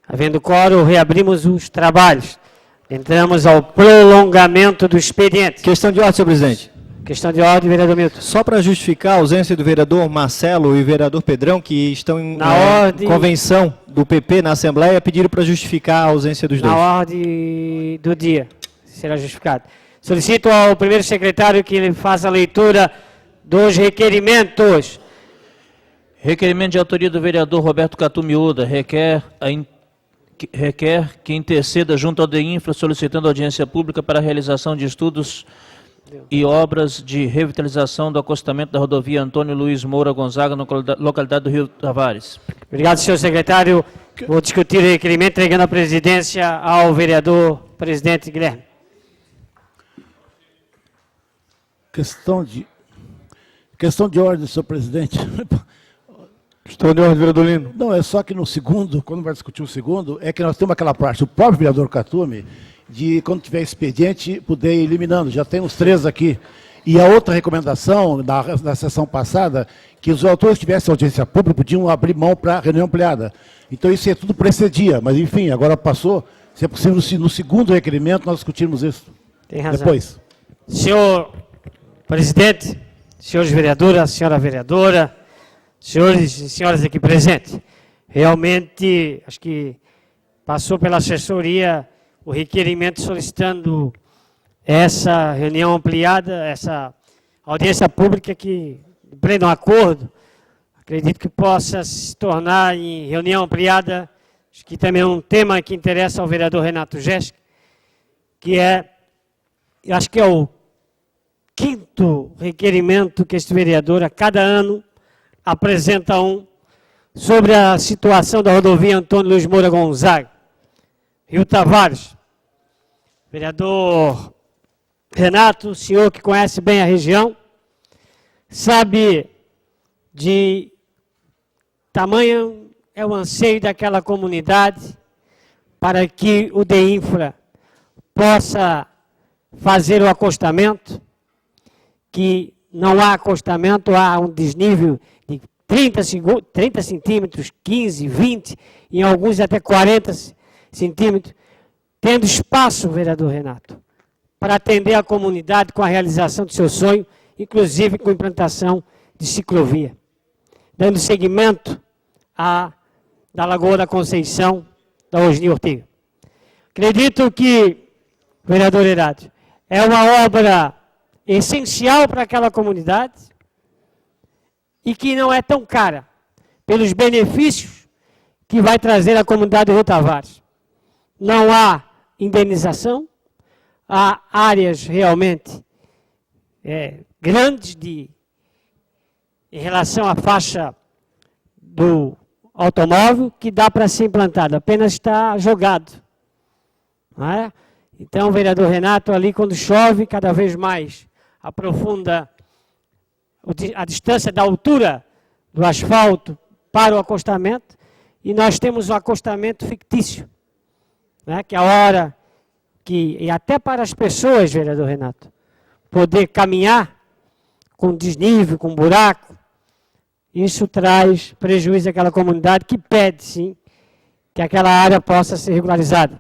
Havendo quórum, reabrimos os trabalhos. Entramos ao prolongamento do expediente. Questão de ordem, senhor presidente. Questão de ordem, vereador Milton. Só para justificar a ausência do vereador Marcelo e vereador Pedrão, que estão em convenção do PP na Assembleia, pediram para justificar a ausência dos dois. Na ordem do dia, será justificado. Solicito ao primeiro secretário que ele faça a leitura dos requerimentos. Requerimento de autoria do vereador Roberto Catu Miúda, requer que interceda junto ao DEINFRA solicitando audiência pública para a realização de estudos e obras de revitalização do acostamento da rodovia Antônio Luiz Moura Gonzaga, na localidade do Rio Tavares. Obrigado, senhor secretário. Vou discutir o requerimento, entregando a presidência ao vereador presidente Guilherme. Questão de ordem, senhor presidente. Questão de ordem, vereador Lino. Não, é só que no segundo, quando vai discutir o segundo, é que nós temos aquela parte, o próprio vereador Catume, de quando tiver expediente, poder ir eliminando. Já tem uns 3 aqui. E a outra recomendação, na sessão passada, que os autores que tivessem audiência pública podiam abrir mão para reunião ampliada. Então isso é tudo precedia, mas enfim, agora passou. Se é possível, no segundo requerimento, nós discutirmos isso. Tem razão. Depois. Senhor presidente, senhores vereadores, senhora vereadora, senhores e senhoras aqui presentes, realmente, acho que passou pela assessoria o requerimento solicitando essa reunião ampliada, essa audiência pública que, em pleno acordo, acredito que possa se tornar em reunião ampliada, acho que também é um tema que interessa ao vereador Renato Gesque, que é, eu acho que é o 5º requerimento que este vereador, a cada ano, apresenta sobre a situação da rodovia Antônio Luiz Moura Gonzaga, Rio Tavares. Vereador Renato, o senhor que conhece bem a região, sabe de tamanho é o anseio daquela comunidade para que o DEINFRA possa fazer o acostamento, que não há acostamento, há um desnível de 30 centímetros, 15, 20, em alguns até 40 centímetros, tendo espaço, vereador Renato, para atender a comunidade com a realização do seu sonho, inclusive com a implantação de ciclovia, dando seguimento da Lagoa da Conceição, da Osni Ortega. Acredito que, vereador Herádio, é uma obra essencial para aquela comunidade e que não é tão cara, pelos benefícios que vai trazer à comunidade do Rio Tavares. Não há indenização, há áreas realmente grandes em relação à faixa do automóvel que dá para ser implantado, apenas está jogado. Não é? Então, o vereador Renato, ali quando chove, cada vez mais aprofunda a distância da altura do asfalto para o acostamento, e nós temos o acostamento fictício, né, que é a hora que, e até para as pessoas, vereador Renato, poder caminhar com desnível, com buraco, isso traz prejuízo àquela comunidade que pede, sim, que aquela área possa ser regularizada.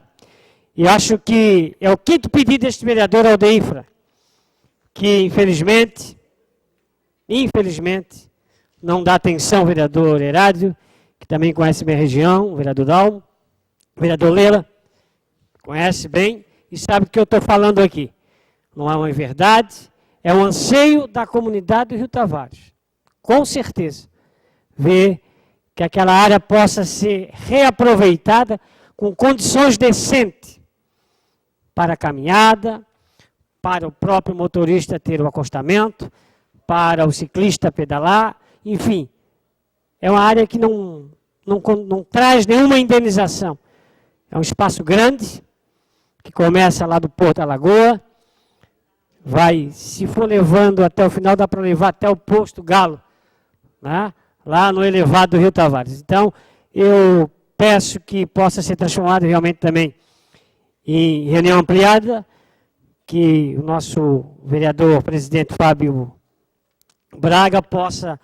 E acho que é o 5º pedido deste vereador ao DEINFRA, que infelizmente, não dá atenção, vereador Herádio, que também conhece bem a região, o vereador Dalmo, o vereador Lela, conhece bem e sabe do que eu estou falando aqui. Não é uma verdade, é um anseio da comunidade do Rio Tavares. Com certeza, ver que aquela área possa ser reaproveitada com condições decentes para a caminhada, para o próprio motorista ter o acostamento, para o ciclista pedalar, enfim. É uma área que não traz nenhuma indenização. É um espaço grande, que começa lá do Porto da Lagoa, vai, se for levando até o final, dá para levar até o Posto Galo, né? Lá no elevado do Rio Tavares. Então, eu peço que possa ser transformado realmente também em reunião ampliada, que o nosso vereador presidente Fábio Braga possa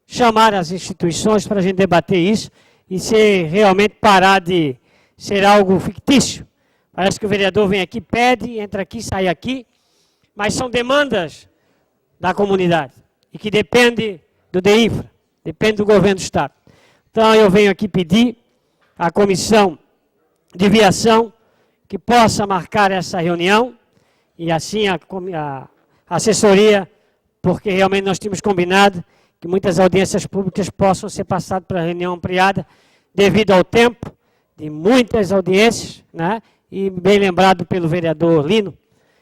chamar as instituições para a gente debater isso e ser realmente parar de ser algo fictício. Parece que o vereador vem aqui, pede, entra aqui, sai aqui, mas são demandas da comunidade e que depende do DEINFRA, depende do governo do Estado. Então eu venho aqui pedir à Comissão de Viação que possa marcar essa reunião e assim a assessoria, porque realmente nós tínhamos combinado que muitas audiências públicas possam ser passadas para a reunião ampliada devido ao tempo de muitas audiências, né? E bem lembrado pelo vereador Lino,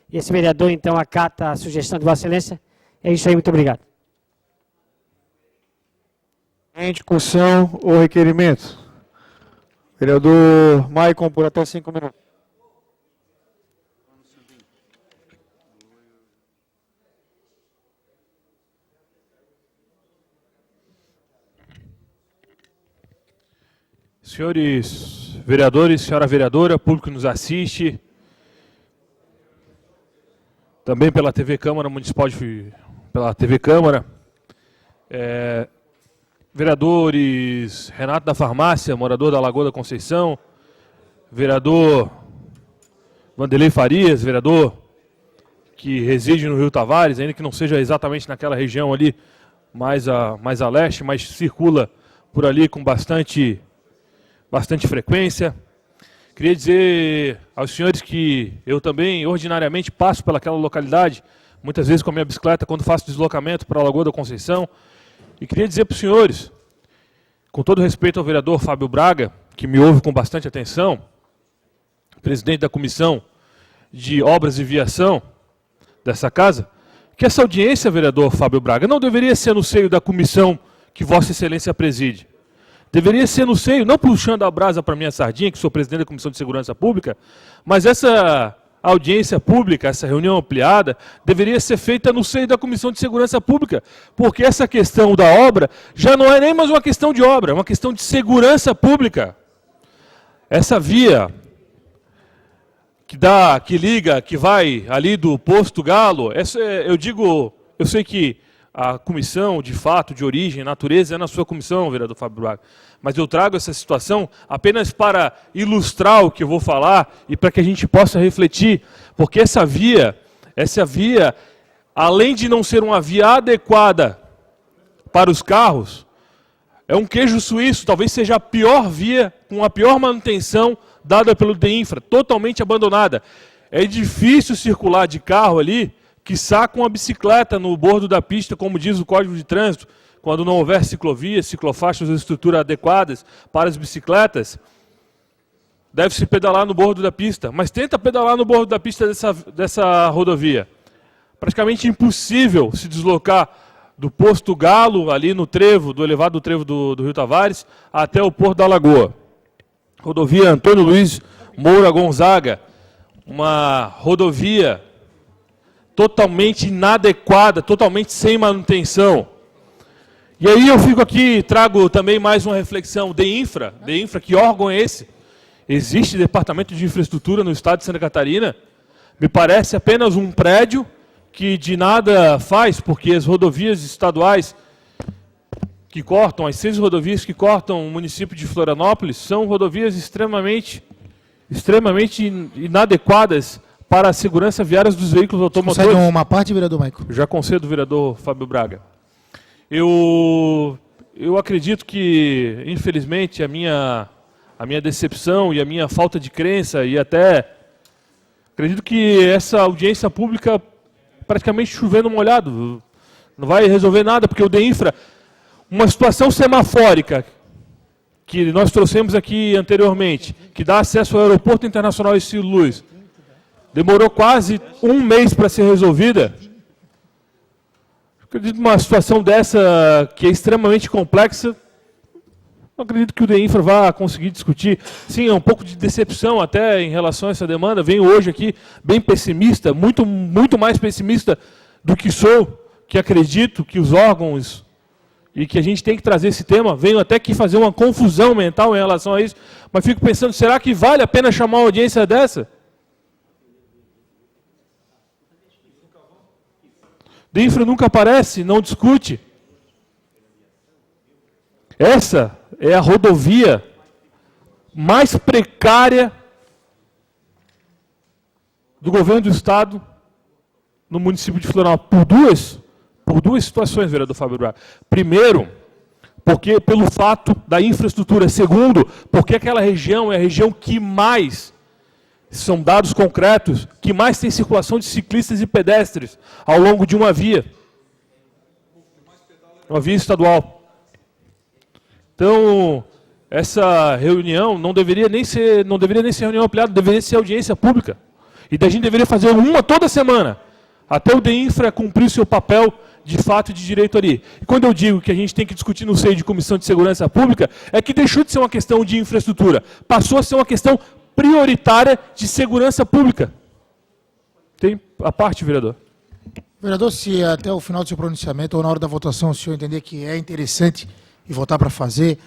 e esse vereador então acata a sugestão de Vossa Excelência. É isso aí, muito obrigado. Em discussão o requerimento. Vereador Maicon, por até 5 minutos. Senhores vereadores, senhora vereadora, público que nos assiste, também pela TV Câmara Municipal, pela TV Câmara, vereadores Renato da Farmácia, morador da Lagoa da Conceição, vereador Vanderlei Farias, vereador que reside no Rio Tavares, ainda que não seja exatamente naquela região ali, mais a leste, mas circula por ali com bastante frequência. Queria dizer aos senhores que eu também, ordinariamente, passo pelaquela localidade, muitas vezes com a minha bicicleta, quando faço deslocamento para a Lagoa da Conceição. E queria dizer para os senhores, com todo respeito ao vereador Fábio Braga, que me ouve com bastante atenção, presidente da Comissão de Obras e Viação dessa casa, que essa audiência, vereador Fábio Braga, não deveria ser no seio da comissão que Vossa Excelência preside. Deveria ser no seio, não puxando a brasa para minha sardinha, que sou presidente da Comissão de Segurança Pública, mas essa audiência pública, essa reunião ampliada, deveria ser feita no seio da Comissão de Segurança Pública, porque essa questão da obra já não é nem mais uma questão de obra, é uma questão de segurança pública. Essa via que liga, que vai ali do Posto Galo, eu sei que a comissão, de fato, de origem, natureza, é na sua comissão, vereador Fábio Braga. Mas eu trago essa situação apenas para ilustrar o que eu vou falar e para que a gente possa refletir, porque essa via, além de não ser uma via adequada para os carros, é um queijo suíço, talvez seja a pior via, com a pior manutenção dada pelo DEINFRA, totalmente abandonada. É difícil circular de carro ali, quiçá com a bicicleta no bordo da pista, como diz o Código de Trânsito, quando não houver ciclovias, ciclofaixas ou estrutura adequadas para as bicicletas, deve-se pedalar no bordo da pista. Mas tenta pedalar no bordo da pista dessa rodovia. Praticamente impossível se deslocar do Posto Galo, ali no trevo, do elevado trevo do Rio Tavares, até o Porto da Lagoa. Rodovia Antônio Luiz Moura Gonzaga, uma rodovia totalmente inadequada, totalmente sem manutenção. E aí eu fico aqui, trago também mais uma reflexão. DEINFRA, que órgão é esse? Existe Departamento de Infraestrutura no estado de Santa Catarina? Me parece apenas um prédio que de nada faz, porque as rodovias estaduais que cortam, as 6 rodovias que cortam o município de Florianópolis, são rodovias extremamente inadequadas para a segurança viária dos veículos automotores. Concede uma parte, vereador Maicon? Já concedo, vereador Fábio Braga. Eu acredito que, infelizmente, a minha decepção e a minha falta de crença, e até acredito que essa audiência pública praticamente chovendo molhado, não vai resolver nada, porque o DEINFRA, uma situação semafórica que nós trouxemos aqui anteriormente, que dá acesso ao Aeroporto Internacional Estilo Luz, demorou quase 1 mês para ser resolvida. Acredito que uma situação dessa, que é extremamente complexa, não acredito que o DEINFRA vá conseguir discutir. Sim, é um pouco de decepção até em relação a essa demanda. Venho hoje aqui bem pessimista, muito mais pessimista do que sou, que acredito que os órgãos e que a gente tem que trazer esse tema. Venho até aqui fazer uma confusão mental em relação a isso, mas fico pensando, será que vale a pena chamar uma audiência dessa? DEINFRA nunca aparece, não discute. Essa é a rodovia mais precária do governo do Estado no município de Florianópolis, por duas situações, vereador Fábio Braga. Primeiro, porque pelo fato da infraestrutura. Segundo, porque aquela região é a região que mais, são dados concretos, que mais tem circulação de ciclistas e pedestres ao longo de uma via estadual. Então, essa reunião não deveria nem ser reunião ampliada, deveria ser audiência pública. E a gente deveria fazer uma toda semana, até o DEINFRA cumprir o seu papel de fato e de direito ali. E quando eu digo que a gente tem que discutir no seio de Comissão de Segurança Pública, é que deixou de ser uma questão de infraestrutura, passou a ser uma questão prioritária de segurança pública. Tem a parte, vereador. Vereador, se até o final do seu pronunciamento ou na hora da votação o senhor entender que é interessante e votar para fazer,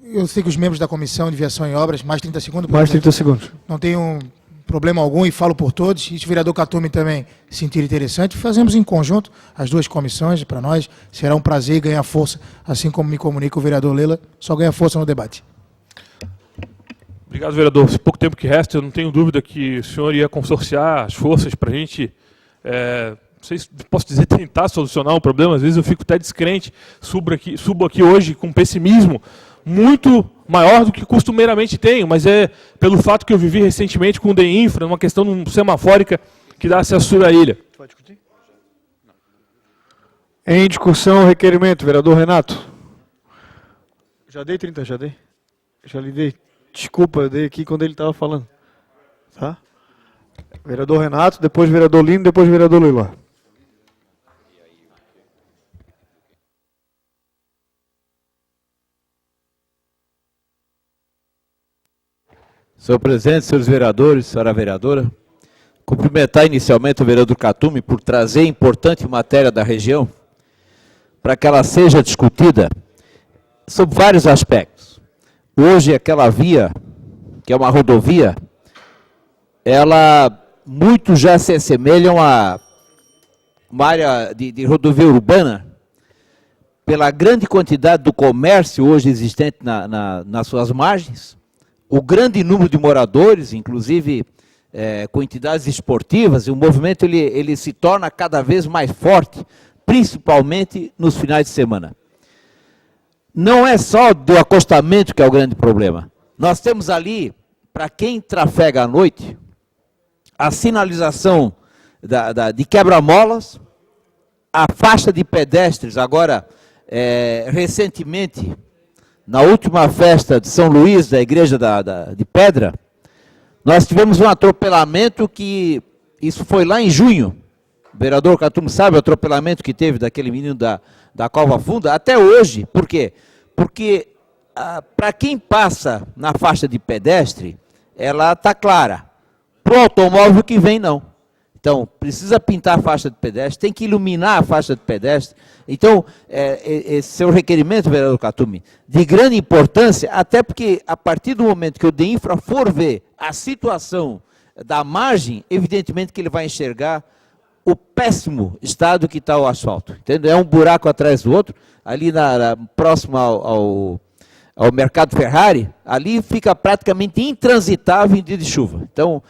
eu sei que os membros da Comissão de Viação e Obras, mais 30 segundos. Mais 30 segundos. Não tenho problema algum e falo por todos. E se o vereador Khatumi também sentir interessante, fazemos em conjunto as duas comissões. Para nós será um prazer ganhar força, assim como me comunica o vereador Lela, só ganha força no debate. Obrigado, vereador. Esse pouco tempo que resta, eu não tenho dúvida que o senhor ia consorciar as forças para a gente, não sei se posso dizer, tentar solucionar um problema. Às vezes eu fico até descrente, subo aqui hoje com pessimismo muito maior do que costumeiramente tenho, mas é pelo fato que eu vivi recentemente com o DEINFRA, uma questão semafórica que dá acesso à ilha. Pode discutir? Em discussão, o requerimento. Vereador Renato. Já dei 30, já dei. Já lhe dei. Desculpa, eu dei aqui quando ele estava falando. Tá? Vereador Renato, depois vereador Lino, depois vereador Leila. Senhor presidente, senhores vereadores, senhora vereadora, cumprimentar inicialmente o vereador Khatumi por trazer importante matéria da região para que ela seja discutida sob vários aspectos. Hoje, aquela via, que é uma rodovia, ela, muitos já se assemelham a uma área de rodovia urbana, pela grande quantidade do comércio hoje existente nas suas margens, o grande número de moradores, inclusive com entidades esportivas, e o movimento ele se torna cada vez mais forte, principalmente nos finais de semana. Não é só do acostamento que é o grande problema. Nós temos ali, para quem trafega à noite, a sinalização de quebra-molas, a faixa de pedestres. Agora, recentemente, na última festa de São Luís, da Igreja de Pedra, nós tivemos um atropelamento que, isso foi lá em junho, o vereador Khatumi sabe o atropelamento que teve daquele menino da Cova Funda, até hoje. Por quê? Porque para quem passa na faixa de pedestre, ela está clara. Para o automóvel que vem, não. Então, precisa pintar a faixa de pedestre, tem que iluminar a faixa de pedestre. Então, esse é o requerimento, vereador Khatumi, de grande importância, até porque a partir do momento que o DEINFRA for ver a situação da margem, evidentemente que ele vai enxergar o péssimo estado que está o asfalto. Entendeu? É um buraco atrás do outro, ali próximo ao Mercado Ferrari, ali fica praticamente intransitável em dia de chuva. Então,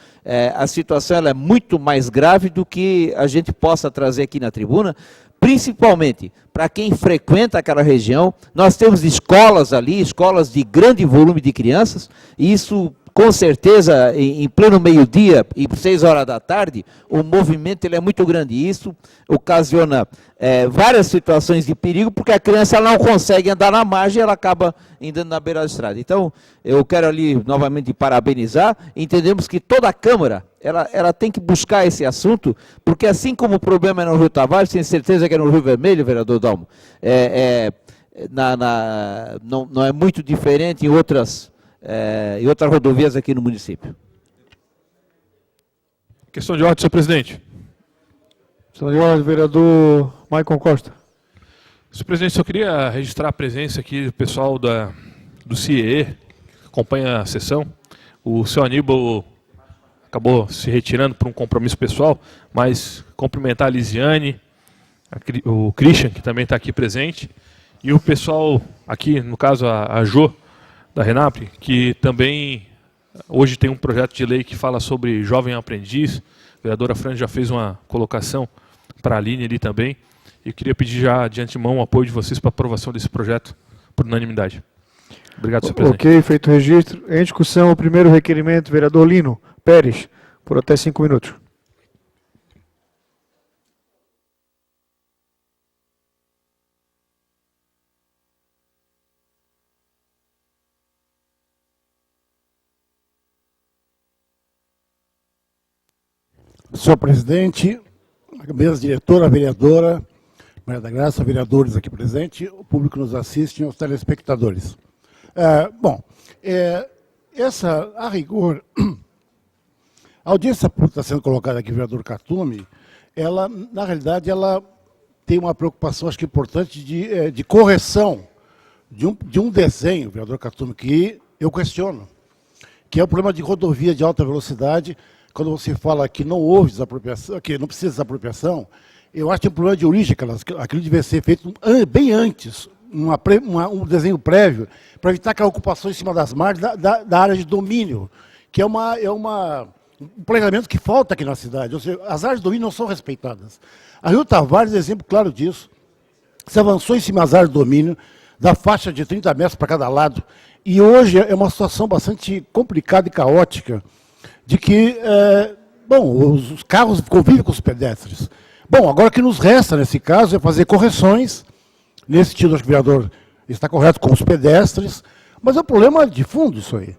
a situação ela é muito mais grave do que a gente possa trazer aqui na tribuna, principalmente para quem frequenta aquela região. Nós temos escolas ali, escolas de grande volume de crianças, e isso, com certeza, em pleno meio-dia e 6 horas da tarde, o movimento ele é muito grande. E isso ocasiona várias situações de perigo, porque a criança ela não consegue andar na margem, ela acaba andando na beira da estrada. Então, eu quero ali, novamente, parabenizar. Entendemos que toda a Câmara, ela tem que buscar esse assunto, porque assim como o problema é no Rio Tavares, tenho certeza que é no Rio Vermelho, vereador Dalmo, não é muito diferente em outras rodovias aqui no município. Questão de ordem, senhor presidente. Questão de ordem, vereador Maicon Costa. Senhor presidente, só queria registrar a presença aqui do pessoal do CIE, que acompanha a sessão. O senhor Aníbal acabou se retirando por um compromisso pessoal, mas cumprimentar a Lisiane, o Christian, que também está aqui presente, e o pessoal aqui, no caso a Jo, da Renap, que também hoje tem um projeto de lei que fala sobre jovem aprendiz. A vereadora Fran já fez uma colocação para a Aline ali também. E eu queria pedir já de antemão o apoio de vocês para a aprovação desse projeto por unanimidade. Obrigado, senhor presidente. Ok, feito o registro. Em discussão, o primeiro requerimento, vereador Lino Pérez, por até 5 minutos. Senhor presidente, mesa diretora, vereadora, Maria da Graça, vereadores aqui presentes, o público que nos assiste e os telespectadores. A rigor, a audiência pública está sendo colocada aqui, vereador Khatumi, ela, na realidade, ela tem uma preocupação, acho que importante, de correção de um desenho, vereador Khatumi, que eu questiono, que é o problema de rodovia de alta velocidade. Quando você fala que não houve desapropriação, que não precisa de desapropriação, eu acho que tem um problema de origem, aquilo devia ser feito bem antes, um desenho prévio, para evitar aquela ocupação em cima das margens da área de domínio, que é um planejamento que falta aqui na cidade. Ou seja, as áreas de domínio não são respeitadas. A Rio Tavares é exemplo claro disso. Se avançou em cima das áreas de domínio, da faixa de 30 metros para cada lado, e hoje é uma situação bastante complicada e caótica, de que, os carros convivem com os pedestres. Bom, agora o que nos resta, nesse caso, é fazer correções, nesse sentido, acho que o vereador está correto com os pedestres, mas é um problema de fundo isso aí.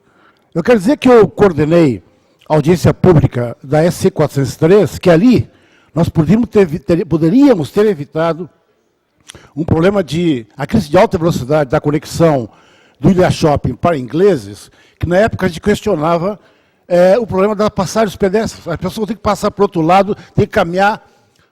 Eu quero dizer que eu coordenei a audiência pública da SC 403, que ali nós poderíamos ter evitado um problema a crise de alta velocidade da conexão do Ilha Shopping para Ingleses, que na época a gente questionava o problema da passagem dos pedestres. As pessoas têm que passar para o outro lado, têm que caminhar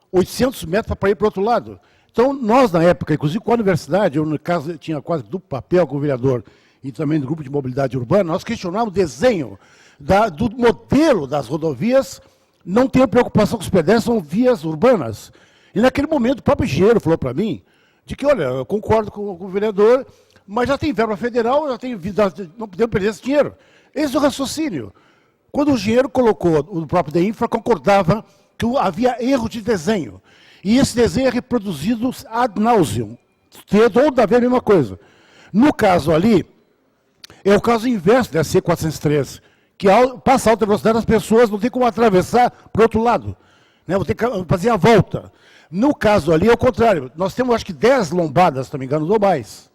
800 metros para ir para o outro lado. Então, nós, na época, inclusive com a universidade, eu, no caso, tinha quase duplo papel com o vereador e também do grupo de mobilidade urbana, nós questionávamos o desenho do modelo das rodovias, não tem preocupação com os pedestres, são vias urbanas. E naquele momento, o próprio engenheiro falou para mim, de que, olha, eu concordo com o vereador, mas já tem verba federal, não podemos perder esse dinheiro. Esse é o raciocínio. Quando o engenheiro colocou, o próprio DEINFRA concordava que havia erro de desenho. E esse desenho é reproduzido ad nauseam. Toda vez a mesma coisa. No caso ali, é o caso inverso da SC 403, que passa a alta velocidade, as pessoas não têm como atravessar para o outro lado. Né? Vão ter que fazer a volta. No caso ali, é o contrário. Nós temos, acho que, 10 lombadas, se não me engano, ou mais,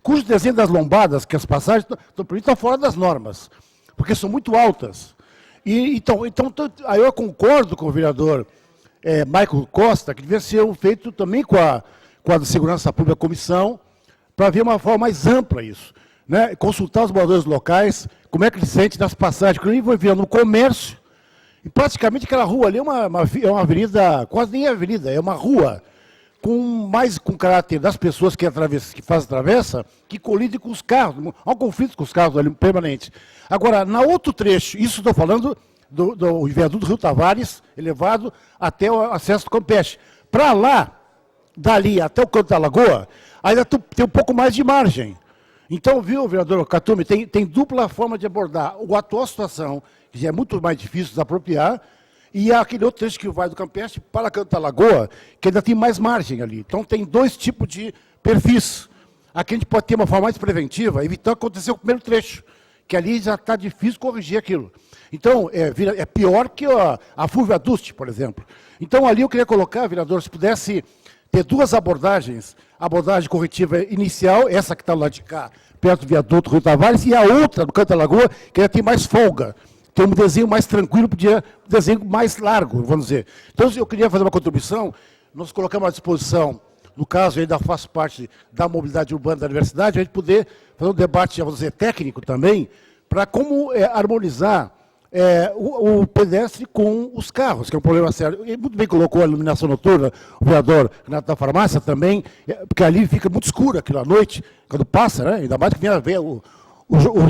cujo desenho das lombadas, que as passagens estão fora das normas, porque são muito altas. Então, aí eu concordo com o vereador Michael Costa, que devia ser feito também com a Segurança Pública Comissão, para ver uma forma mais ampla isso. Né? Consultar os moradores locais, como é que eles sentem nas passagens, que vão virando um comércio, e praticamente aquela rua ali é uma avenida, quase nem avenida, é uma rua, com caráter das pessoas que fazem a travessa, que colidem com os carros. Há um conflito com os carros ali permanente. Agora, na outro trecho, isso estou falando do viaduto do Rio Tavares, elevado até o acesso do Campeche. Para lá, dali até o Canto da Lagoa, ainda tem um pouco mais de margem. Então, viu, vereador Khatumi, tem dupla forma de abordar a atual situação, que já é muito mais difícil de desapropriar, e aquele outro trecho que vai do Campeche para Canto da Lagoa, que ainda tem mais margem ali. Então, tem dois tipos de perfis. Aqui a gente pode ter uma forma mais preventiva, evitando acontecer o primeiro trecho, que ali já está difícil corrigir aquilo. Então, é pior que a Fulvia Duste, por exemplo. Então, ali eu queria colocar, vereador, se pudesse ter duas abordagens, a abordagem corretiva inicial, essa que está lá de cá, perto do viaduto Rio Tavares, e a outra, do Canto da Lagoa, que ainda tem mais folga. Tem um desenho mais tranquilo, podia um desenho mais largo, vamos dizer. Então, eu queria fazer uma contribuição, nós colocamos à disposição, no caso, eu ainda faço parte da mobilidade urbana da universidade, a gente poder fazer um debate, vamos dizer, técnico também, para como harmonizar o pedestre com os carros, que é um problema sério. E muito bem colocou a iluminação noturna, o vereador Renato da Farmácia também, porque ali fica muito escuro aquilo à noite, quando passa, né? Ainda mais que vem a ver o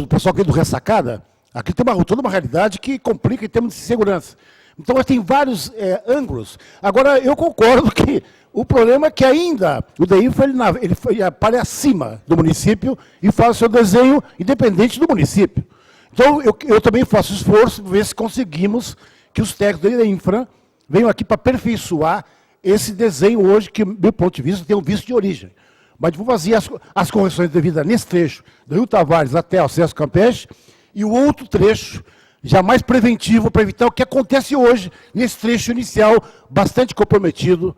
pessoal que vem do Ressacada. Aqui tem toda uma realidade que complica em termos de segurança. Então, tem vários ângulos. Agora, eu concordo que O problema é que ainda o DEINFRA ele para acima do município e faz o seu desenho independente do município. Então, eu também faço esforço para ver se conseguimos que os técnicos da DEINFRA venham aqui para aperfeiçoar esse desenho hoje, que, do meu ponto de vista, tem um vício de origem. Mas vou fazer as correções devidas nesse trecho, do Rio Tavares até o Celso Campeche, e o outro trecho, já mais preventivo, para evitar o que acontece hoje, nesse trecho inicial, bastante comprometido.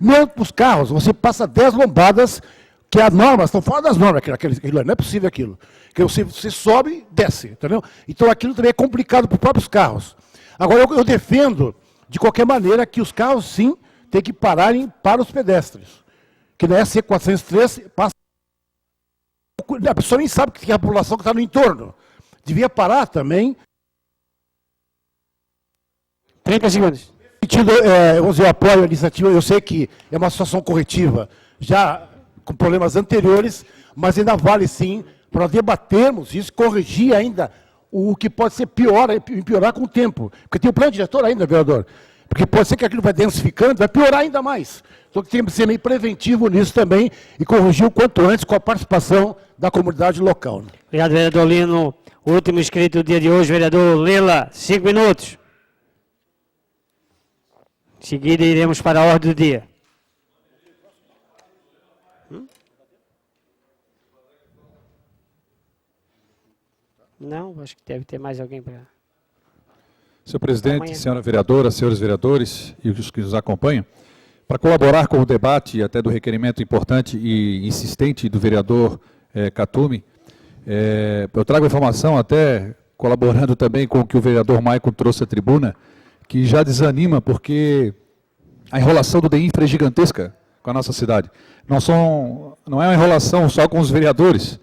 Mesmo para os carros, você passa 10 lombadas, que as normas estão fora das normas, aquilo, não é possível aquilo. Que você sobe e desce, entendeu? Então aquilo também é complicado para os próprios carros. Agora, eu defendo, de qualquer maneira, que os carros, sim, têm que pararem para os pedestres. Que na SC 403 passa... A pessoa nem sabe que tem a população que está no entorno. Devia parar também. 30 segundos. Eu apoio a iniciativa, eu sei que é uma situação corretiva, já com problemas anteriores, mas ainda vale sim para debatermos isso, corrigir ainda o que pode ser pior, piorar com o tempo. Porque tem o plano diretor ainda, vereador. Porque pode ser que aquilo vai densificando, vai piorar ainda mais. Então tem que ser meio preventivo nisso também e corrigir o quanto antes com a participação da comunidade local. Obrigado, vereador Lino. O último inscrito do dia de hoje, vereador Lela, 5 minutos. Em seguida, iremos para a ordem do dia. Não, acho que deve ter mais alguém para... Senhor presidente, senhora vereadora, senhores vereadores e os que nos acompanham, para colaborar com o debate até do requerimento importante e insistente do vereador Khatumi, eu trago informação até colaborando também com o que o vereador Maicon trouxe à tribuna, que já desanima porque a enrolação do DEINFRA é gigantesca com a nossa cidade. Não é uma enrolação só com os vereadores,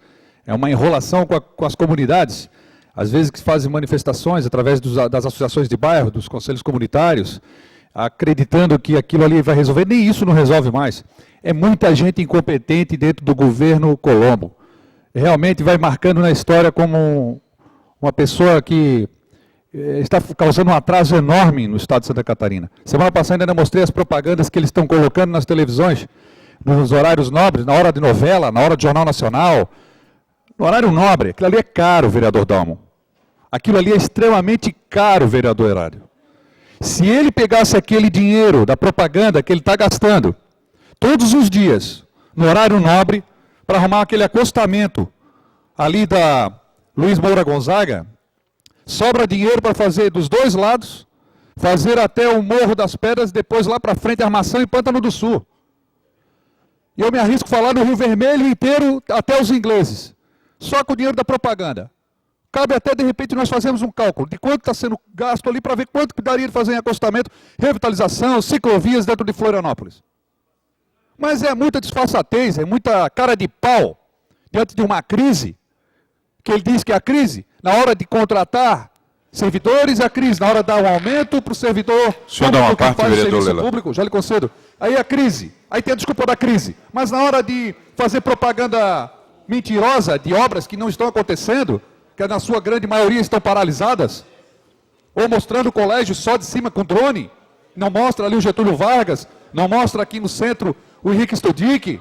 é uma enrolação com as comunidades, às vezes que fazem manifestações através das associações de bairro, dos conselhos comunitários, acreditando que aquilo ali vai resolver, nem isso não resolve mais. É muita gente incompetente dentro do governo Colombo. Realmente vai marcando na história como uma pessoa que está causando um atraso enorme no estado de Santa Catarina. Semana passada ainda mostrei as propagandas que eles estão colocando nas televisões, nos horários nobres, na hora de novela, na hora de Jornal Nacional, no horário nobre. Aquilo ali é caro, vereador Dalmo. Aquilo ali é extremamente caro, vereador Herário. Se ele pegasse aquele dinheiro da propaganda que ele está gastando, todos os dias, no horário nobre, para arrumar aquele acostamento ali da Luiz Moura Gonzaga, sobra dinheiro para fazer dos dois lados, fazer até o Morro das Pedras, depois lá para frente, Armação e Pântano do Sul. E eu me arrisco a falar no Rio Vermelho inteiro, até os ingleses. Só com o dinheiro da propaganda. Cabe até, de repente, nós fazemos um cálculo de quanto está sendo gasto ali para ver quanto que daria de fazer em acostamento, revitalização, ciclovias dentro de Florianópolis. Mas é muita disfarçatez, é muita cara de pau diante de uma crise, que ele diz que é a crise, na hora de contratar servidores, é a crise, na hora de dar um aumento para o servidor público que faz serviço público, já lhe concedo. Aí é a crise, aí tem a desculpa da crise. Mas na hora de fazer propaganda mentirosa de obras que não estão acontecendo, que na sua grande maioria estão paralisadas, ou mostrando o colégio só de cima com drone, não mostra ali o Getúlio Vargas, não mostra aqui no centro o Henrique Studic.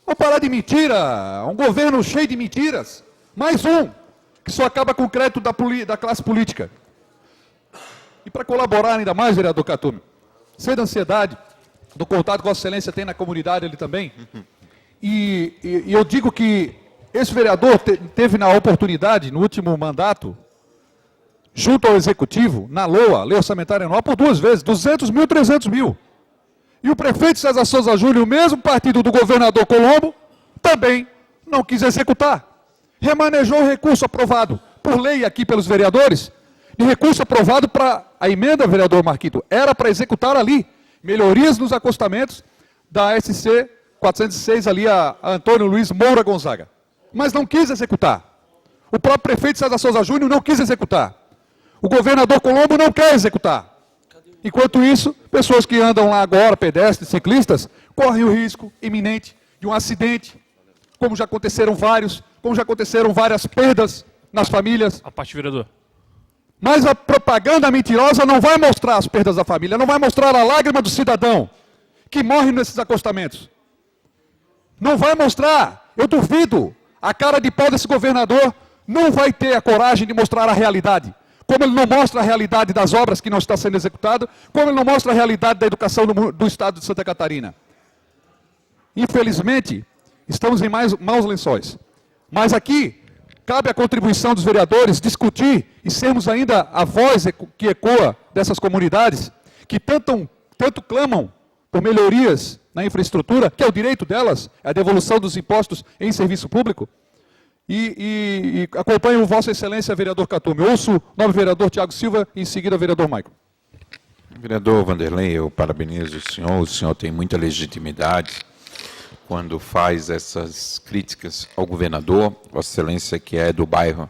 Vamos parar de mentira, um governo cheio de mentiras, mais um, que só acaba com o crédito da classe política. E para colaborar ainda mais, vereador Khatumi, sei da ansiedade, do contato que Vossa Excelência tem na comunidade ali também, e eu digo que esse vereador teve na oportunidade, no último mandato, junto ao Executivo, na LOA, Lei Orçamentária Anual, por 2 vezes, 200 mil, 300 mil. E o prefeito César Souza Júnior, o mesmo partido do governador Colombo, também não quis executar. Remanejou o recurso aprovado por lei aqui pelos vereadores, e recurso aprovado para a emenda, vereador Marquito, era para executar ali melhorias nos acostamentos da SC 406 ali a Antônio Luiz Moura Gonzaga. Mas não quis executar. O próprio prefeito César Souza Júnior não quis executar. O governador Colombo não quer executar. Enquanto isso, pessoas que andam lá agora, pedestres, ciclistas, correm o risco iminente de um acidente, como já aconteceram várias perdas nas famílias. A parte, vereador. Mas a propaganda mentirosa não vai mostrar as perdas da família, não vai mostrar a lágrima do cidadão que morre nesses acostamentos. Não vai mostrar, eu duvido, a cara de pau desse governador não vai ter a coragem de mostrar a realidade. Como ele não mostra a realidade das obras que não estão sendo executadas, como ele não mostra a realidade da educação do estado de Santa Catarina. Infelizmente, estamos em maus lençóis. Mas aqui, cabe a contribuição dos vereadores discutir e sermos ainda a voz que ecoa dessas comunidades que tanto clamam por melhorias na infraestrutura, que é o direito delas, é a devolução dos impostos em serviço público. E acompanho Vossa Excelência, vereador Katume. Ouço o novo vereador Tiago Silva e em seguida o vereador Maicon. Vereador Vanderlei, eu parabenizo o senhor tem muita legitimidade quando faz essas críticas ao governador, Vossa Excelência que é do bairro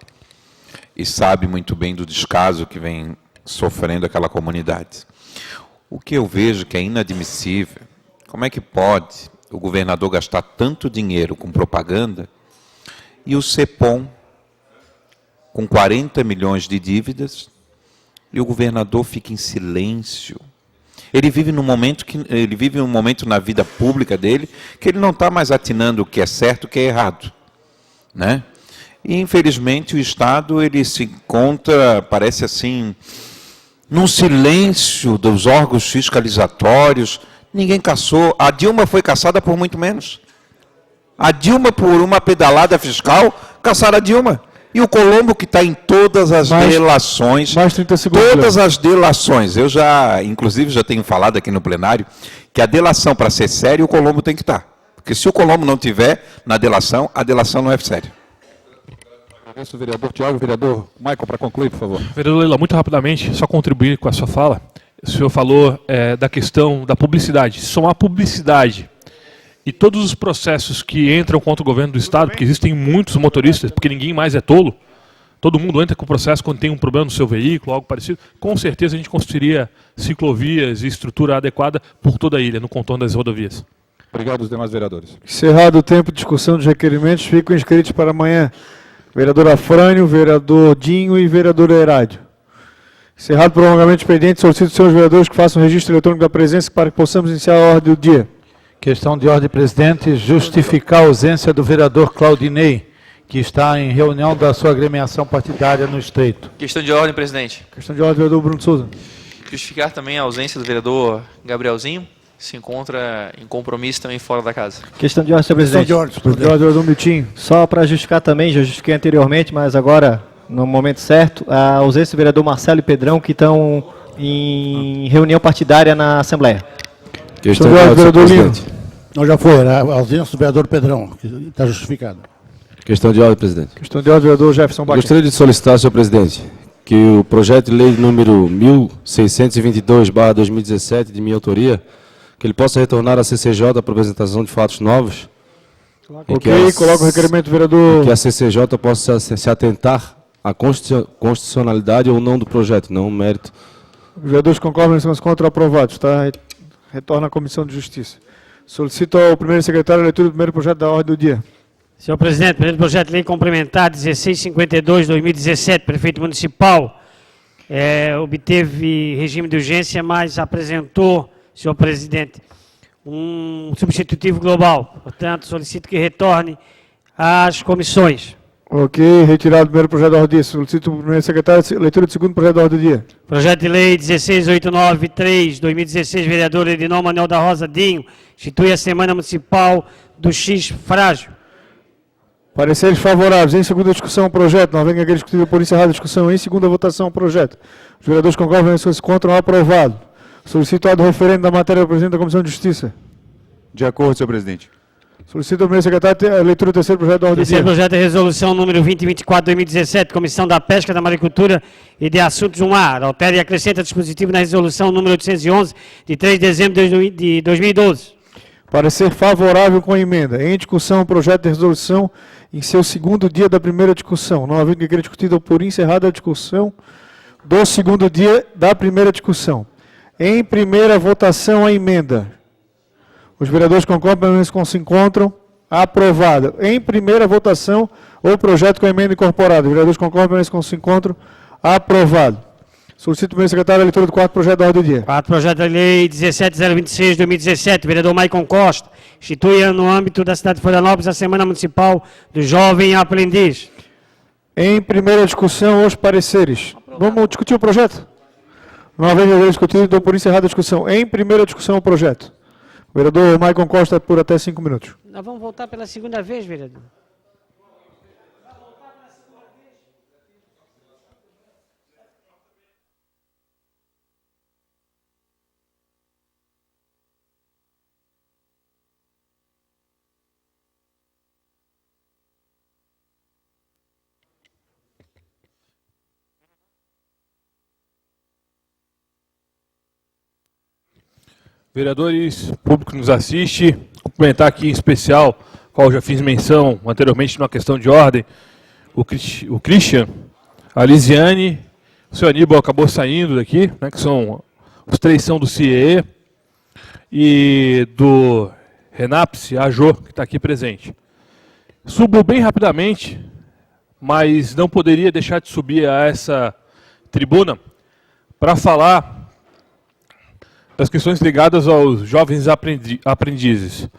e sabe muito bem do descaso que vem sofrendo aquela comunidade. O que eu vejo que é inadmissível, como é que pode o governador gastar tanto dinheiro com propaganda e o CEPOM com 40 milhões de dívidas e o governador fica em silêncio. Ele vive um momento na vida pública dele que ele não está mais atinando o que é certo e o que é errado, né? E infelizmente o Estado ele se encontra, parece assim, num silêncio dos órgãos fiscalizatórios. Ninguém caçou. A Dilma foi caçada por muito menos. A Dilma, por uma pedalada fiscal, caçaram a Dilma. E o Colombo, que está em todas as delações. Mais 30 segundos. Todas as delações. Eu já, inclusive, já tenho falado aqui no plenário, que a delação, para ser séria, o Colombo tem que estar. Porque se o Colombo não tiver na delação, a delação não é séria. Agradeço o vereador Tiago, vereador Maicon, para concluir, por favor. Vereador Leila, muito rapidamente, só contribuir com a sua fala. O senhor falou da questão da publicidade. Só há publicidade. E todos os processos que entram contra o governo do Estado, porque existem muitos motoristas, porque ninguém mais é tolo, todo mundo entra com o processo quando tem um problema no seu veículo, algo parecido, com certeza a gente construiria ciclovias e estrutura adequada por toda a ilha, no contorno das rodovias. Obrigado aos demais vereadores. Encerrado o tempo de discussão dos requerimentos, ficam inscritos para amanhã vereador Afrânio, vereador Dinho e vereador Herádio. Encerrado o prolongamento do expediente, solicito aos senhores vereadores que façam um registro eletrônico da presença para que possamos iniciar a ordem do dia. Questão de ordem, presidente, justificar a ausência do vereador Claudinei, que está em reunião da sua agremiação partidária no Estreito. Questão de ordem, presidente. Questão de ordem, vereador Bruno Souza. Justificar também a ausência do vereador Gabrielzinho, que se encontra em compromisso também fora da casa. Questão de ordem, senhor presidente. Questão de ordem, vereador Miltinho. Só para justificar também, já justifiquei anteriormente, mas agora, no momento certo, a ausência do vereador Marcelo e Pedrão, que estão em reunião partidária na Assembleia. Questão de ordem, vereador Lino. Não, já foi, era a ausência do vereador Pedrão, que está justificado. Questão de ordem, presidente. Questão de ordem, vereador Jefferson Baquet. Gostaria de solicitar, senhor presidente, que o projeto de lei número 1622/2017, de minha autoria, que ele possa retornar à CCJ para apresentação de fatos novos. Ok, coloca o requerimento do vereador... Que a CCJ possa se atentar à constitucionalidade ou não do projeto, não o mérito. Os vereadores concordam com os contra-aprovados, tá? Retorna à Comissão de Justiça. Solicito ao primeiro secretário a leitura do primeiro projeto da ordem do dia. Senhor presidente, primeiro projeto de lei complementar 1652/2017, prefeito municipal, obteve regime de urgência, mas apresentou, senhor presidente, um substitutivo global. Portanto, solicito que retorne às comissões. Ok, retirado o primeiro projeto da ordem do dia. Solicito ao primeiro secretário a leitura do segundo projeto da ordem do dia. Projeto de lei 1689/2016, vereador Edinor Manuel da Rosa Dinho, institui a Semana Municipal do X Frágil. Pareceres favoráveis. Em segunda discussão, o projeto. Não havendo aquele discutido por encerrada a discussão. Em segunda votação, o projeto. Os vereadores concordam e se encontram aprovado. Solicitado o referendo da matéria do presidente da Comissão de Justiça. De acordo, senhor presidente. Solicito ao primeiro secretário a leitura do terceiro projeto da ordem do dia. Terceiro projeto é resolução número 2024/2017, Comissão da Pesca, da Maricultura e de Assuntos do Mar. Altera e acrescenta dispositivo na resolução número 811, de 3 de dezembro de 2012. Parecer favorável com a emenda. Em discussão, o projeto de resolução em seu segundo dia da primeira discussão. Não havendo que queira discutido por encerrada a discussão do segundo dia da primeira discussão. Em primeira votação, a emenda. Os vereadores concordam que se encontram aprovado. Em primeira votação, o projeto com a emenda incorporada. Os vereadores concordam que se encontram Aprovado. Solicito ao meu secretário a leitura do quarto projeto da ordem do dia. Quarto projeto de lei 17.026 de 2017, vereador Maicon Costa, institui no âmbito da cidade de Florianópolis a Semana Municipal do Jovem Aprendiz. Em primeira discussão, os pareceres. Vamos discutir o projeto? Não havendo discutido, dou por encerrada a discussão. Em primeira discussão, o projeto. O vereador Maicon Costa, por até 5 minutos. Nós vamos voltar pela segunda vez, vereador. Vereadores, público que nos assiste, cumprimentar aqui em especial, qual eu já fiz menção anteriormente numa questão de ordem, o Christian, a Lisiane, o seu Aníbal acabou saindo daqui, né, que são, os três são do CIEE, e do Renaps, a Jo, que está aqui presente. Subo bem rapidamente, mas não poderia deixar de subir a essa tribuna para falar das questões ligadas aos jovens aprendizes.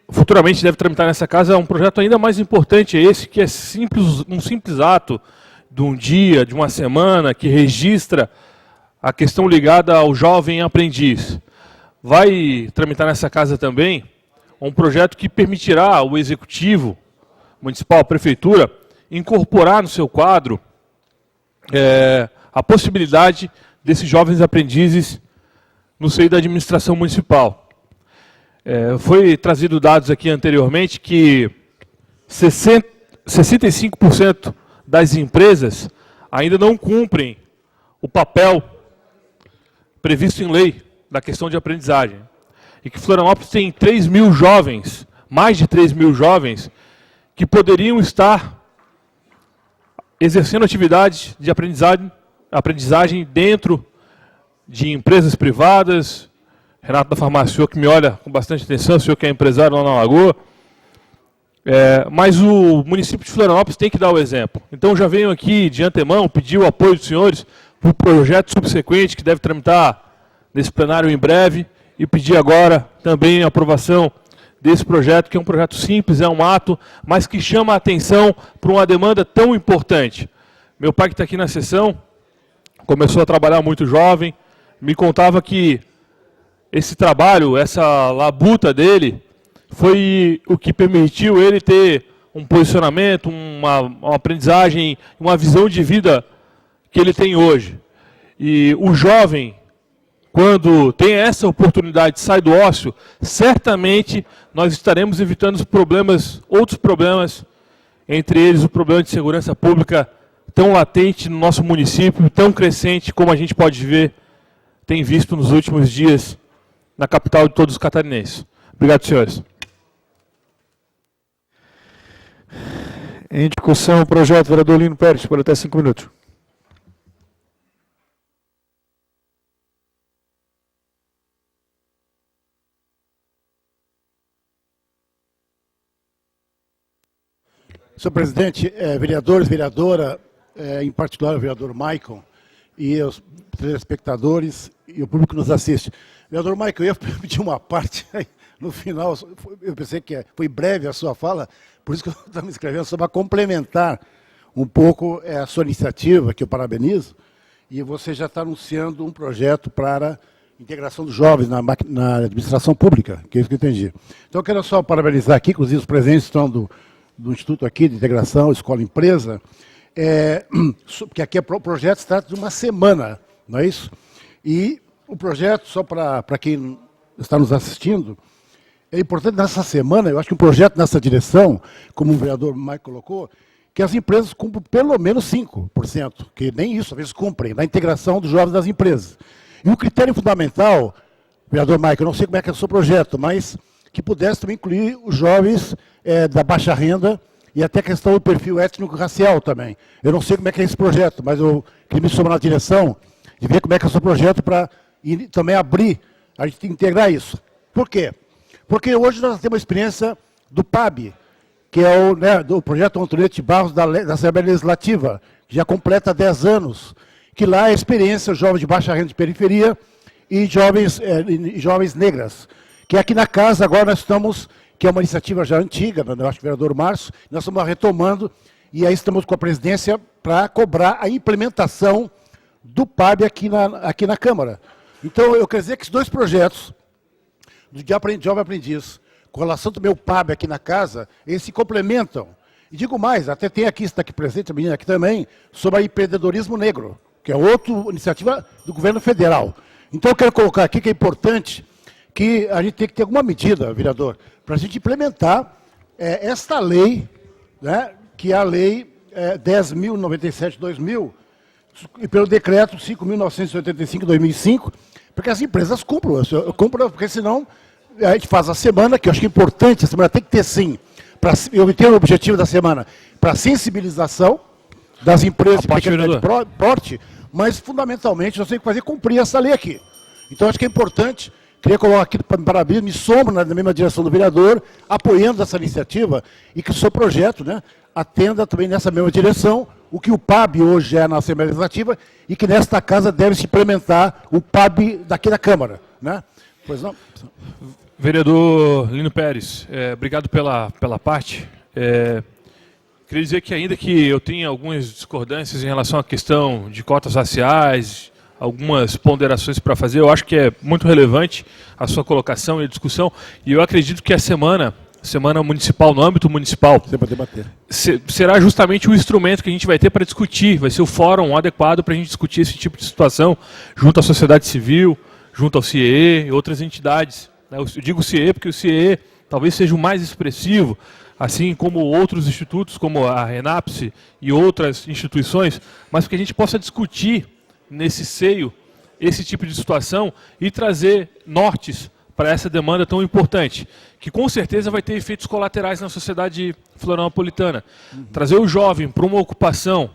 Futuramente deve tramitar nessa casa um projeto ainda mais importante, esse que é um simples ato de um dia, de uma semana, que registra a questão ligada ao jovem aprendiz. Vai tramitar nessa casa também um projeto que permitirá ao Executivo Municipal, a Prefeitura, incorporar no seu quadro a possibilidade desses jovens aprendizes no seio da administração municipal. Foi trazido dados aqui anteriormente que 65% das empresas ainda não cumprem o papel previsto em lei da questão de aprendizagem. E que Florianópolis tem 3 mil jovens, mais de 3 mil jovens, que poderiam estar exercendo atividades de aprendizagem dentro de empresas privadas. Renato da Farmácia, o senhor que me olha com bastante atenção, o senhor que é empresário lá na Lagoa. Mas o município de Florianópolis tem que dar o exemplo. Então já venho aqui de antemão pedir o apoio dos senhores para o projeto subsequente que deve tramitar nesse plenário em breve e pedir agora também a aprovação desse projeto, que é um projeto simples, é um ato, mas que chama a atenção para uma demanda tão importante. Meu pai que está aqui na sessão começou a trabalhar muito jovem, me contava que esse trabalho, essa labuta dele, foi o que permitiu ele ter um posicionamento, uma aprendizagem, uma visão de vida que ele tem hoje. E o jovem, quando tem essa oportunidade, sai do ócio, certamente nós estaremos evitando outros problemas, entre eles o problema de segurança pública tão latente no nosso município, tão crescente como a gente pode ver, tem visto nos últimos dias na capital de todos os catarinenses. Obrigado, senhores. Em discussão, o projeto, vereador Lino Pérez, por até 5 minutos. Senhor presidente, vereadores, vereadora, em particular o vereador Maicon, e os telespectadores e o público que nos assiste. Vereador Maicon, eu ia pedir uma parte no final, eu pensei que foi breve a sua fala, por isso que eu estava me escrevendo, só para complementar um pouco a sua iniciativa, que eu parabenizo, e você já está anunciando um projeto para a integração dos jovens na administração pública, que é isso que eu entendi. Então eu quero só parabenizar aqui, inclusive os presentes estão do Instituto aqui de Integração, Escola Empresa, porque aqui o projeto se trata de uma semana, não é isso? E o projeto, só para quem está nos assistindo, é importante nessa semana, eu acho que um projeto nessa direção, como o vereador Mike colocou, que as empresas cumpram pelo menos 5%, que nem isso às vezes cumprem, na integração dos jovens das empresas. E o critério fundamental, vereador Mike, eu não sei como é que é o seu projeto, mas que pudesse também incluir os jovens da baixa renda e até a questão do perfil étnico-racial também. Eu não sei como é que é esse projeto, mas eu queria me somar na direção de ver como é que é o seu projeto para também abrir, a gente integrar isso. Por quê? Porque hoje nós temos a experiência do PAB, que é do projeto Antônio de Barros da Assembleia Legislativa, já completa 10 anos, que lá é experiência jovens de baixa renda de periferia e jovens negras. Que aqui na casa agora nós estamos, que é uma iniciativa já antiga, eu acho que o vereador Márcio, nós estamos retomando, e aí estamos com a presidência para cobrar a implementação do PAB aqui na Câmara. Então, eu quero dizer que esses dois projetos, do Jovem Aprendiz, com relação também ao PAB aqui na casa, eles se complementam. E digo mais, até tem aqui, está aqui presente, a menina aqui também, sobre o empreendedorismo negro, que é outra iniciativa do governo federal. Então, eu quero colocar aqui que é importante que a gente tem que ter alguma medida, vereador, para a gente implementar esta lei, né, que é a lei 10.097/2000, e pelo decreto 5.985/2005, porque as empresas cumpram, porque senão a gente faz a semana, que eu acho que é importante, a semana tem que ter sim, eu tenho o objetivo da semana, para sensibilização das empresas de pequeno porte, mas fundamentalmente nós temos que fazer cumprir essa lei aqui. Então acho que é importante, queria colocar aqui parabéns, me somo na mesma direção do vereador, apoiando essa iniciativa, e que o seu projeto, né, atenda também nessa mesma direção, o que o PAB hoje é na Assembleia Legislativa, e que nesta casa deve se implementar o PAB daqui da Câmara. Né? Pois não? Vereador Lino Pérez, obrigado pela parte. Queria dizer que ainda que eu tenha algumas discordâncias em relação à questão de cotas raciais, algumas ponderações para fazer, eu acho que é muito relevante a sua colocação e a discussão, e eu acredito que a semana municipal, no âmbito municipal, será justamente o instrumento que a gente vai ter para discutir, vai ser o fórum adequado para a gente discutir esse tipo de situação, junto à sociedade civil, junto ao CIE e outras entidades. Eu digo CIE porque o CIE talvez seja o mais expressivo, assim como outros institutos, como a RENAPSE e outras instituições, mas que a gente possa discutir nesse seio esse tipo de situação e trazer nortes para essa demanda tão importante, que com certeza vai ter efeitos colaterais na sociedade florianopolitana. Trazer o jovem para uma ocupação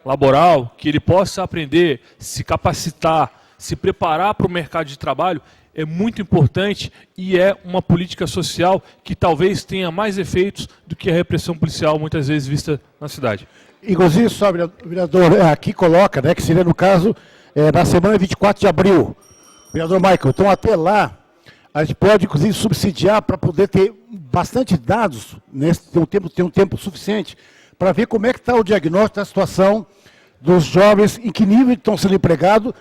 laboral, que ele possa aprender, se capacitar, se preparar para o mercado de trabalho, é muito importante e é uma política social que talvez tenha mais efeitos do que a repressão policial muitas vezes vista na cidade. Inclusive, só, vereador, aqui coloca, né, que seria no caso, na semana 24 de abril. Vereador Michael, então até lá, a gente pode, inclusive, subsidiar para poder ter bastante dados, ter um tempo suficiente, para ver como é que está o diagnóstico da situação dos jovens, em que nível estão sendo empregados,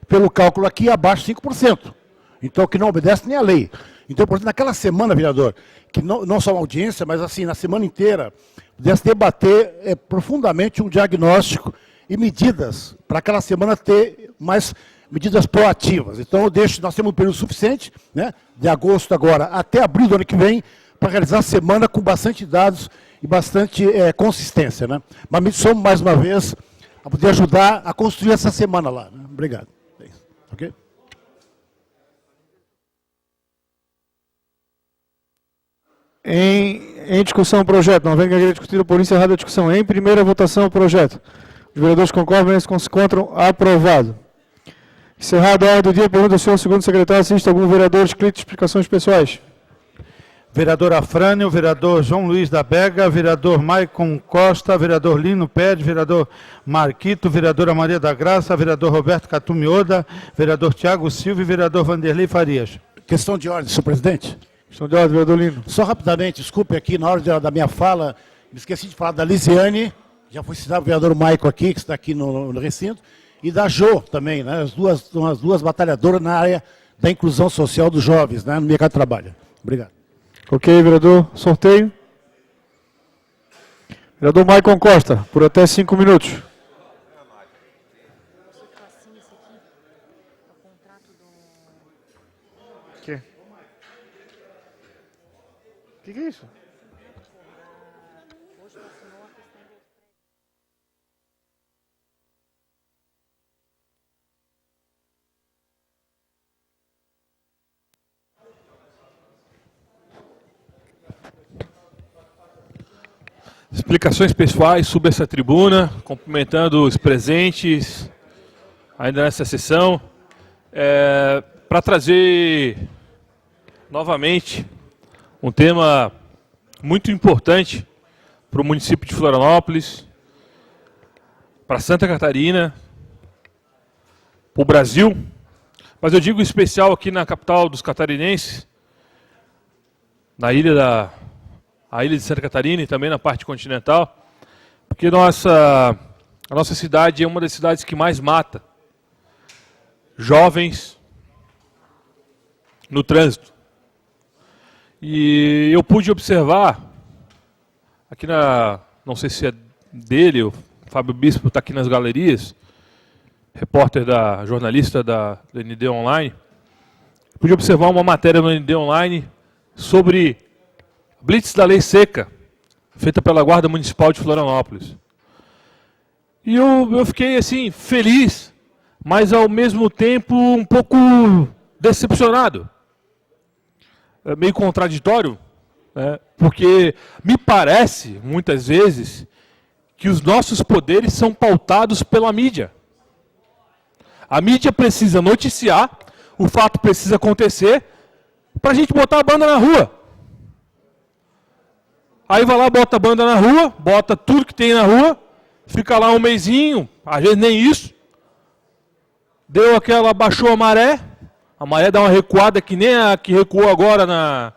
pelo cálculo aqui, abaixo de 5%. Então, que não obedece nem a lei. Então, por exemplo, naquela semana, vereador, que não só uma audiência, mas assim, na semana inteira, pudesse debater profundamente um diagnóstico e medidas, para aquela semana ter mais medidas proativas. Então, nós temos um período suficiente, né, de agosto agora até abril do ano que vem, para realizar a semana com bastante dados e bastante consistência. Né? Mas me somo mais uma vez a poder ajudar a construir essa semana lá. Né? Obrigado. É isso. Ok? Em discussão o projeto, não vem que discutido por encerrada a discussão. Em primeira votação o projeto. Os vereadores concordam, se encontram aprovado. Encerrado a ordem do dia, pergunta ao senhor segundo secretário, assiste algum vereador inscrito de explicações pessoais. Vereador Afrânio, vereador João Luiz da Bega, vereador Maicon Costa, vereador Lino Pérez, vereador Marquito, vereadora Maria da Graça, vereador Roberto Catumioda, vereador Tiago Silva e vereador Vanderlei Farias. Questão de ordem, senhor presidente. Questão de ordem, vereador Lino. Só rapidamente, desculpe aqui, na hora da minha fala, me esqueci de falar da Lisiane, já foi citado o vereador Maicon aqui, que está aqui no recinto, e da Jo também, né? São as duas batalhadoras na área da inclusão social dos jovens, né, no mercado de trabalho. Obrigado. Ok, vereador. Sorteio. Vereador Maicon Costa, por até 5 minutos. O que é isso? Explicações pessoais sobre essa tribuna, cumprimentando os presentes ainda nessa sessão, para trazer novamente um tema muito importante para o município de Florianópolis, para Santa Catarina, para o Brasil, mas eu digo em especial aqui na capital dos catarinenses, na ilha de Santa Catarina e também na parte continental, porque a nossa cidade é uma das cidades que mais mata jovens no trânsito. E eu pude observar, aqui não sei se é dele, o Fábio Bispo está aqui nas galerias, repórter jornalista da ND Online, pude observar uma matéria no ND Online sobre blitz da lei seca, feita pela Guarda Municipal de Florianópolis. E eu fiquei assim, feliz, mas ao mesmo tempo um pouco decepcionado. É meio contraditório, né? Porque me parece, muitas vezes, que os nossos poderes são pautados pela mídia. A mídia precisa noticiar, o fato precisa acontecer, para a gente botar a banda na rua. Aí vai lá, bota a banda na rua, bota tudo que tem na rua, fica lá um mesinho, às vezes nem isso. Baixou a maré dá uma recuada que nem a que recuou agora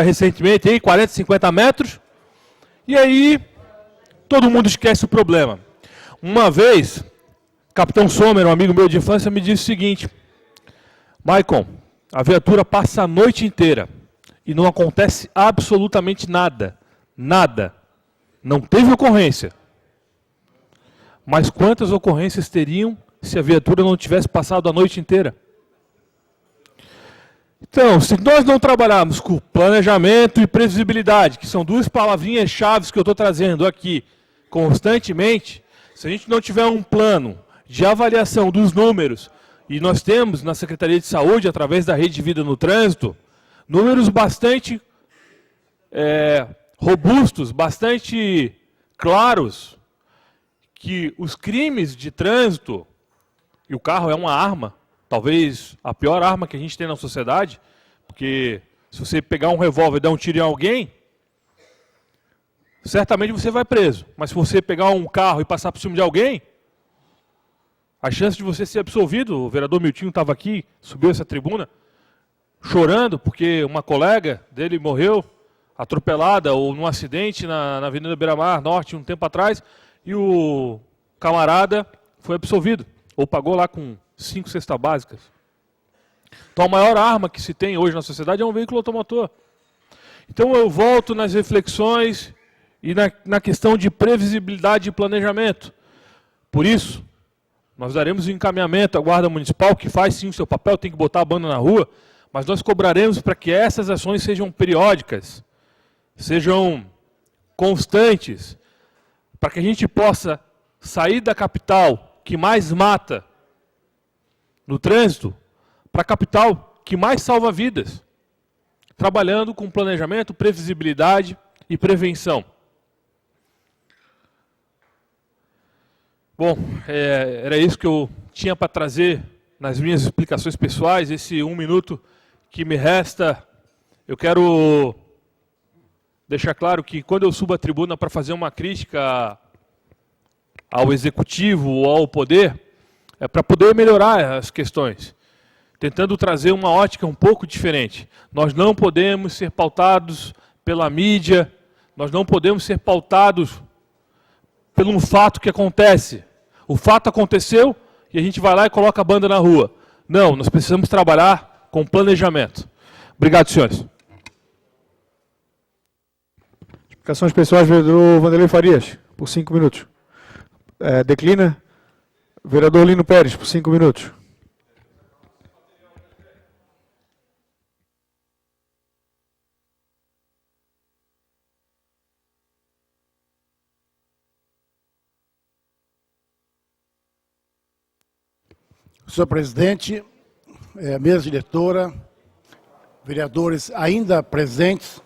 recentemente, aí, 40, 50 metros. E aí, todo mundo esquece o problema. Uma vez, Capitão Sommer, um amigo meu de infância, me disse o seguinte: Maicon, a viatura passa a noite inteira e não acontece absolutamente nada. Nada. Não teve ocorrência. Mas quantas ocorrências teriam se a viatura não tivesse passado a noite inteira? Então, se nós não trabalharmos com planejamento e previsibilidade, que são duas palavrinhas-chave que eu estou trazendo aqui constantemente, se a gente não tiver um plano de avaliação dos números, e nós temos na Secretaria de Saúde, através da Rede de Vida no Trânsito, números bastante robustos, bastante claros, que os crimes de trânsito, e o carro é uma arma, talvez a pior arma que a gente tem na sociedade, porque se você pegar um revólver e dar um tiro em alguém, certamente você vai preso. Mas se você pegar um carro e passar por cima de alguém, a chance de você ser absolvido, o vereador Miltinho estava aqui, subiu essa tribuna, chorando porque uma colega dele morreu atropelada ou num acidente na Avenida Beira-Mar Norte um tempo atrás, e o camarada foi absolvido, ou pagou lá com 5 cestas básicas. Então a maior arma que se tem hoje na sociedade é um veículo automotor. Então eu volto nas reflexões e na questão de previsibilidade e planejamento. Por isso, nós daremos um encaminhamento à Guarda Municipal, que faz sim o seu papel, tem que botar a banda na rua, mas nós cobraremos para que essas ações sejam periódicas, sejam constantes, para que a gente possa sair da capital que mais mata no trânsito, para a capital que mais salva vidas, trabalhando com planejamento, previsibilidade e prevenção. Bom, era isso que eu tinha para trazer nas minhas explicações pessoais. Esse 1 minuto que me resta, eu quero deixar claro que quando eu subo à tribuna para fazer uma crítica ao executivo ou ao poder, é para poder melhorar as questões, tentando trazer uma ótica um pouco diferente. Nós não podemos ser pautados pela mídia, nós não podemos ser pautados pelo um fato que acontece. O fato aconteceu e a gente vai lá e coloca a banda na rua. Não, nós precisamos trabalhar com planejamento. Obrigado, senhores. Explicações pessoais, vereador Vanderlei Farias, por 5 minutos. Declina. Vereador Lino Pérez, por 5 minutos. Senhor presidente, mesa diretora, vereadores ainda presentes,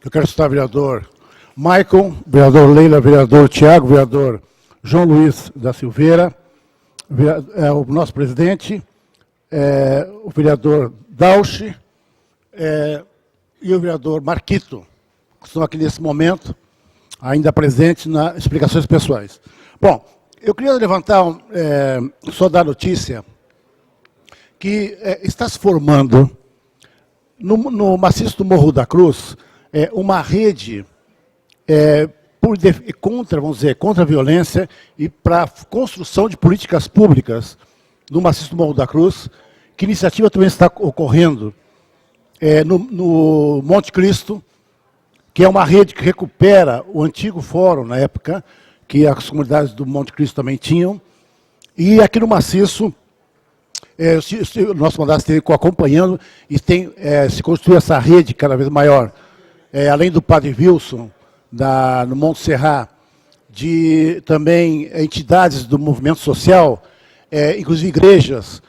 eu quero citar o vereador Maicon, vereador Leila, vereador Tiago, vereador João Luiz da Silveira, o nosso presidente, o vereador Dauchi e o vereador Marquito, que estão aqui nesse momento ainda presente nas explicações pessoais. Bom, eu queria levantar, só dar notícia, que está se formando no maciço do Morro da Cruz uma rede contra a violência e para a construção de políticas públicas no maciço do Morro da Cruz, que iniciativa também está ocorrendo no Monte Cristo, que é uma rede que recupera o antigo fórum, na época, que as comunidades do Monte Cristo também tinham, e aqui no maciço, o nosso mandato esteve acompanhando e se construiu essa rede cada vez maior, além do Padre Wilson, no Monte Serrat, de também entidades do movimento social, inclusive igrejas,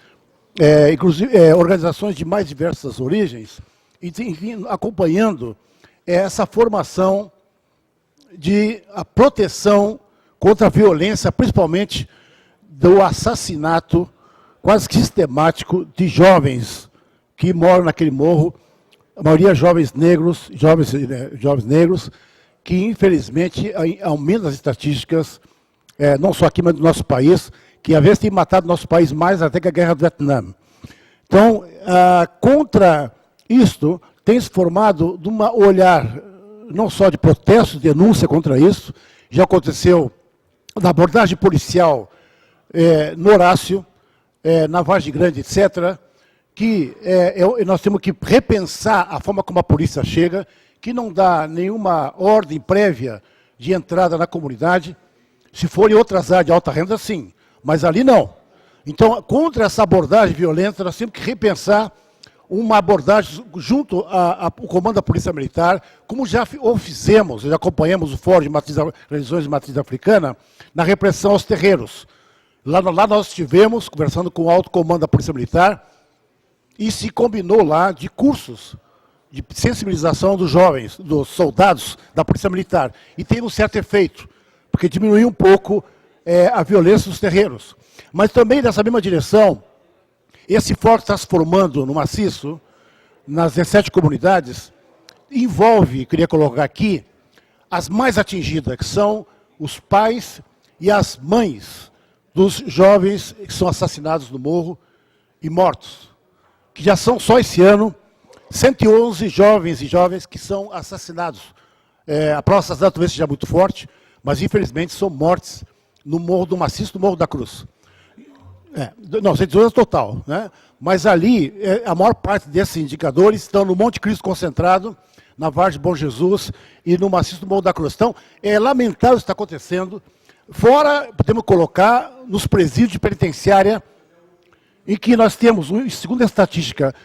inclusive organizações de mais diversas origens, e enfim, acompanhando essa formação de a proteção contra a violência, principalmente do assassinato quase que sistemático de jovens que moram naquele morro, a maioria jovens negros, que infelizmente aumentam as estatísticas, não só aqui, mas no nosso país, que às vezes tem matado nosso país mais até que a guerra do Vietnã. Então, contra isto, tem se formado de um olhar não só de protesto, de denúncia contra isso, já aconteceu na abordagem policial no Horácio, na Vargem Grande, etc., que nós temos que repensar a forma como a polícia chega, que não dá nenhuma ordem prévia de entrada na comunidade. Se for em outras áreas de alta renda, sim, mas ali não. Então, contra essa abordagem violenta, nós temos que repensar uma abordagem junto ao comando da Polícia Militar, como já fizemos, já acompanhamos o Fórum de Religiões de Matriz Africana, na repressão aos terreiros. Lá nós estivemos conversando com o alto comando da Polícia Militar e se combinou lá de cursos de sensibilização dos jovens, dos soldados da Polícia Militar. E tem um certo efeito, porque diminuiu um pouco a violência dos terreiros. Mas também, nessa mesma direção, esse fórum está se formando no maciço, nas 17 comunidades, envolve, queria colocar aqui, as mais atingidas, que são os pais e as mães dos jovens que são assassinados no morro e mortos, que já são só esse ano 111 jovens e jovens que são assassinados. A prova assassinato talvez seja muito forte, mas infelizmente são mortes no morro do maciço, no Morro da Cruz. Não, 112 é total, né? Mas ali, a maior parte desses indicadores estão no Monte Cristo concentrado, na Vargem Bom Jesus e no maciço do Morro da Cruz. Então, é lamentável o que está acontecendo. Fora, podemos colocar nos presídios de penitenciária, em que nós temos, segundo a estatística,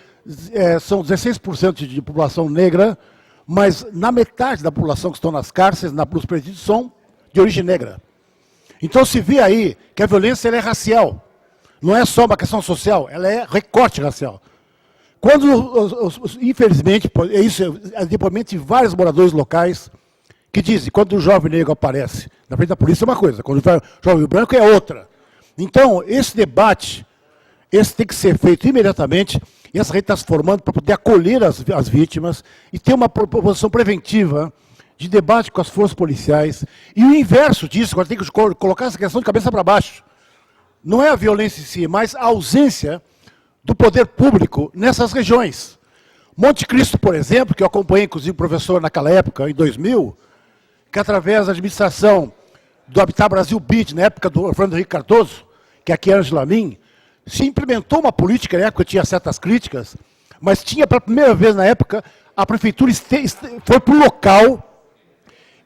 são 16% de população negra, mas na metade da população que estão nas cárceres, nos presídios, são de origem negra. Então se vê aí que a violência ela é racial. Não é só uma questão social, ela é recorte racial. Quando, infelizmente, isso é depoimento de vários moradores locais que dizem, quando o jovem negro aparece na frente da polícia é uma coisa, quando o jovem branco é outra. Então, esse debate, tem que ser feito imediatamente, e essa rede está se formando para poder acolher as vítimas e ter uma proposição preventiva de debate com as forças policiais. E o inverso disso, agora tem que colocar essa questão de cabeça para baixo. Não é a violência em si, mas a ausência do poder público nessas regiões. Monte Cristo, por exemplo, que eu acompanhei, inclusive, o professor naquela época, em 2000, que através da administração do Habitat Brasil BID, na época do Fernando Henrique Cardoso, que aqui é Ângela Min, se implementou uma política, na época tinha certas críticas, mas tinha pela primeira vez na época, a prefeitura foi para o local.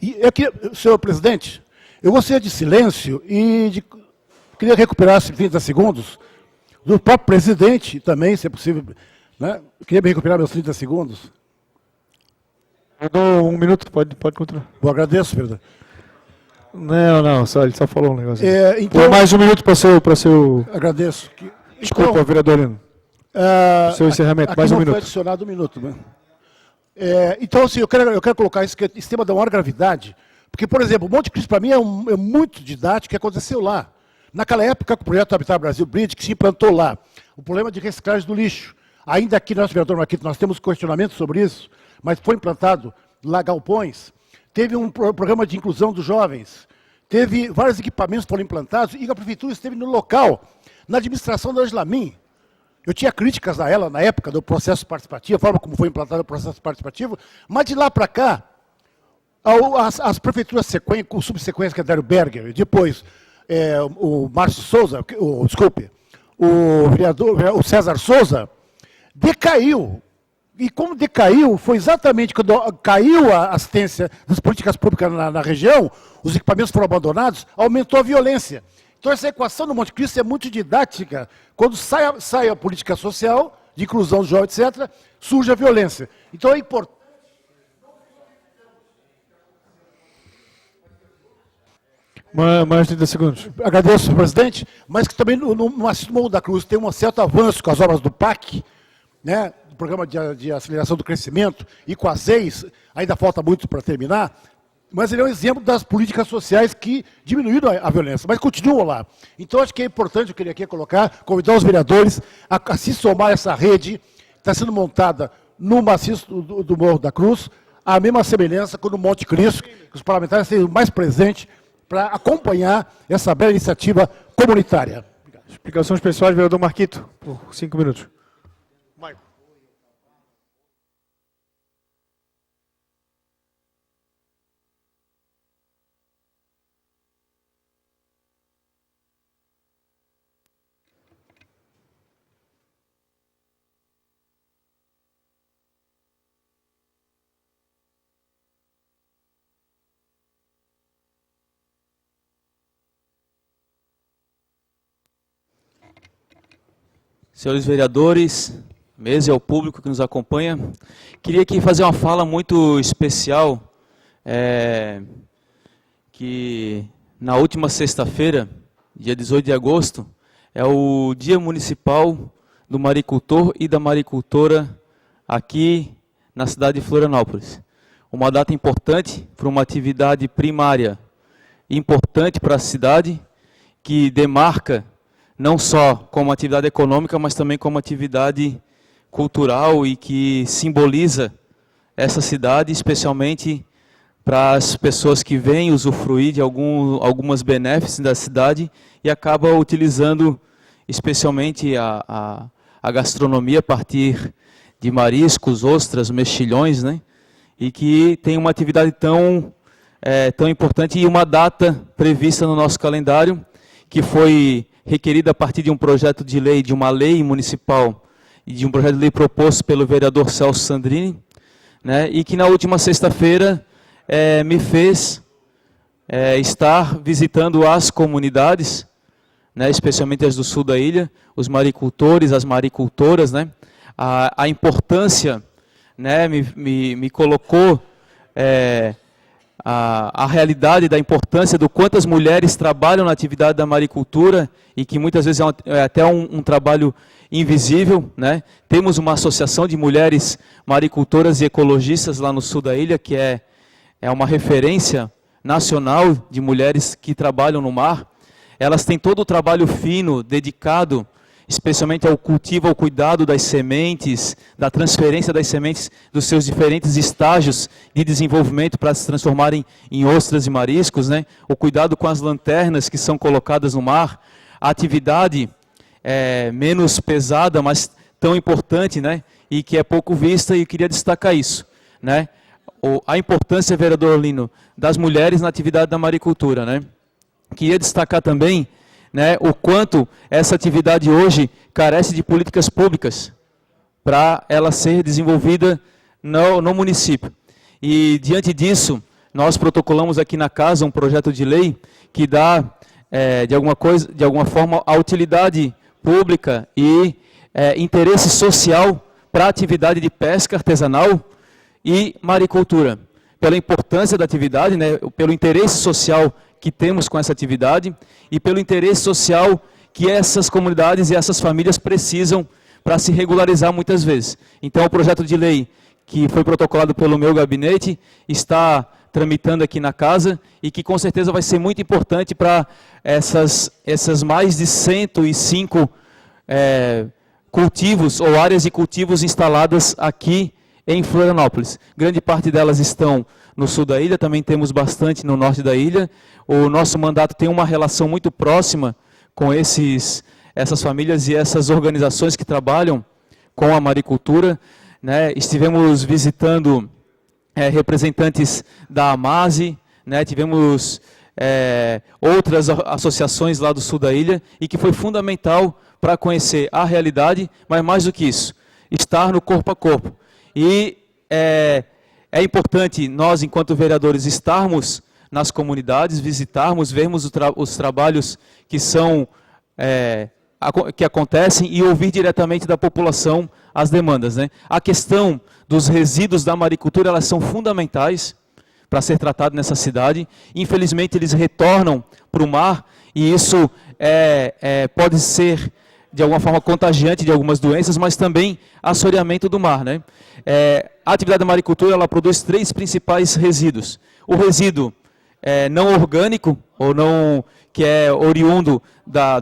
E senhor presidente, eu gostaria de silêncio e queria recuperar esses 30 segundos do próprio presidente também, se é possível. Né? Eu queria recuperar meus 30 segundos. Eu dou um minuto, pode continuar. Eu agradeço, presidente. Não, ele só falou um negócio. Então, mais um minuto para seu... Agradeço. Desculpa, então, vereador Lino. Seu encerramento, mais um minuto. Foi adicionado um minuto. Né? Então, assim, eu quero colocar isso, que esse tema da maior gravidade, porque, por exemplo, o Monte Cristo, para mim, é muito didático, que aconteceu lá. Naquela época, com o projeto Habitat Brasil Bridge, que se implantou lá, o problema de reciclagem do lixo. Ainda aqui, nosso vereador Marquito, nós temos questionamentos sobre isso, mas foi implantado lá galpões. teve um programa de inclusão dos jovens, teve vários equipamentos que foram implantados e a prefeitura esteve no local, na administração da Angela Min. Eu tinha críticas a ela na época do processo participativo, a forma como foi implantado o processo participativo, mas de lá para cá, as prefeituras subsequentes, que é Dário Berger, e depois o Márcio Souza, o César Souza, decaiu. E como decaiu, foi exatamente quando caiu a assistência das políticas públicas na região, os equipamentos foram abandonados, aumentou a violência. Então essa equação do Monte Cristo é muito didática. Quando sai a política social, de inclusão dos jovens, etc., surge a violência. Então é importante. Mais 30 segundos. Agradeço, presidente, mas que também no Assis Morro da Cruz tem um certo avanço com as obras do PAC, né, do Programa de Aceleração do Crescimento, e com as EIs, ainda falta muito para terminar, mas ele é um exemplo das políticas sociais que diminuíram a violência, mas continuam lá. Então, acho que é importante, eu queria aqui colocar, convidar os vereadores a se somar a essa rede que está sendo montada no maciço do Morro da Cruz, a mesma semelhança com o Monte Cristo, que os parlamentares sejam mais presentes para acompanhar essa bela iniciativa comunitária. Explicações pessoais, vereador Marquito, por 5 minutos. Senhores vereadores, mesa e ao público que nos acompanha, queria aqui fazer uma fala muito especial, que na última sexta-feira, dia 18 de agosto, é o Dia Municipal do Maricultor e da Maricultora aqui na cidade de Florianópolis. Uma data importante para uma atividade primária importante para a cidade, que demarca não só como atividade econômica, mas também como atividade cultural e que simboliza essa cidade, especialmente para as pessoas que vêm usufruir de algumas benefícios da cidade e acabam utilizando especialmente a gastronomia a partir de mariscos, ostras, mexilhões, né? E que tem uma atividade tão importante e uma data prevista no nosso calendário, que foi requerida a partir de um projeto de lei, de uma lei municipal e de um projeto de lei proposto pelo vereador Celso Sandrini, né, e que na última sexta-feira me fez estar visitando as comunidades, né, especialmente as do sul da ilha, os maricultores, as maricultoras, né, a importância, né, me colocou a realidade da importância do quantas mulheres trabalham na atividade da maricultura e que muitas vezes é até um trabalho invisível, né? Temos uma associação de mulheres maricultoras e ecologistas lá no sul da ilha, que é uma referência nacional de mulheres que trabalham no mar. Elas têm todo o trabalho fino, dedicado especialmente ao cultivo, ao cuidado das sementes, da transferência das sementes dos seus diferentes estágios de desenvolvimento para se transformarem em ostras e mariscos, né? O cuidado com as lanternas que são colocadas no mar, a atividade menos pesada, mas tão importante, né? E que é pouco vista, e eu queria destacar isso, né? A importância, vereador Lino, das mulheres na atividade da maricultura, né? Queria destacar também, né, o quanto essa atividade hoje carece de políticas públicas para ela ser desenvolvida no município. E, diante disso, nós protocolamos aqui na casa um projeto de lei que dá, de alguma forma, a utilidade pública e interesse social para a atividade de pesca artesanal e maricultura. Pela importância da atividade, né, pelo interesse social que temos com essa atividade e pelo interesse social que essas comunidades e essas famílias precisam para se regularizar muitas vezes. Então, o projeto de lei que foi protocolado pelo meu gabinete está tramitando aqui na casa e que com certeza vai ser muito importante para essas mais de 105 cultivos ou áreas de cultivos instaladas aqui em Florianópolis. Grande parte delas estão no sul da ilha, também temos bastante no norte da ilha. O nosso mandato tem uma relação muito próxima com essas famílias e essas organizações que trabalham com a maricultura, né? Estivemos visitando representantes da Amase, né? Tivemos outras associações lá do sul da ilha, e que foi fundamental para conhecer a realidade, mas mais do que isso, estar no corpo a corpo. E é importante nós, enquanto vereadores, estarmos nas comunidades, visitarmos, vermos os trabalhos que que acontecem e ouvir diretamente da população as demandas, né? A questão dos resíduos da maricultura, elas são fundamentais para ser tratado nessa cidade. Infelizmente, eles retornam para o mar, e isso pode ser, de alguma forma, contagiante de algumas doenças, mas também assoreamento do mar, né? A atividade da maricultura, ela produz 3 principais resíduos. O resíduo não orgânico, ou não, que é oriundo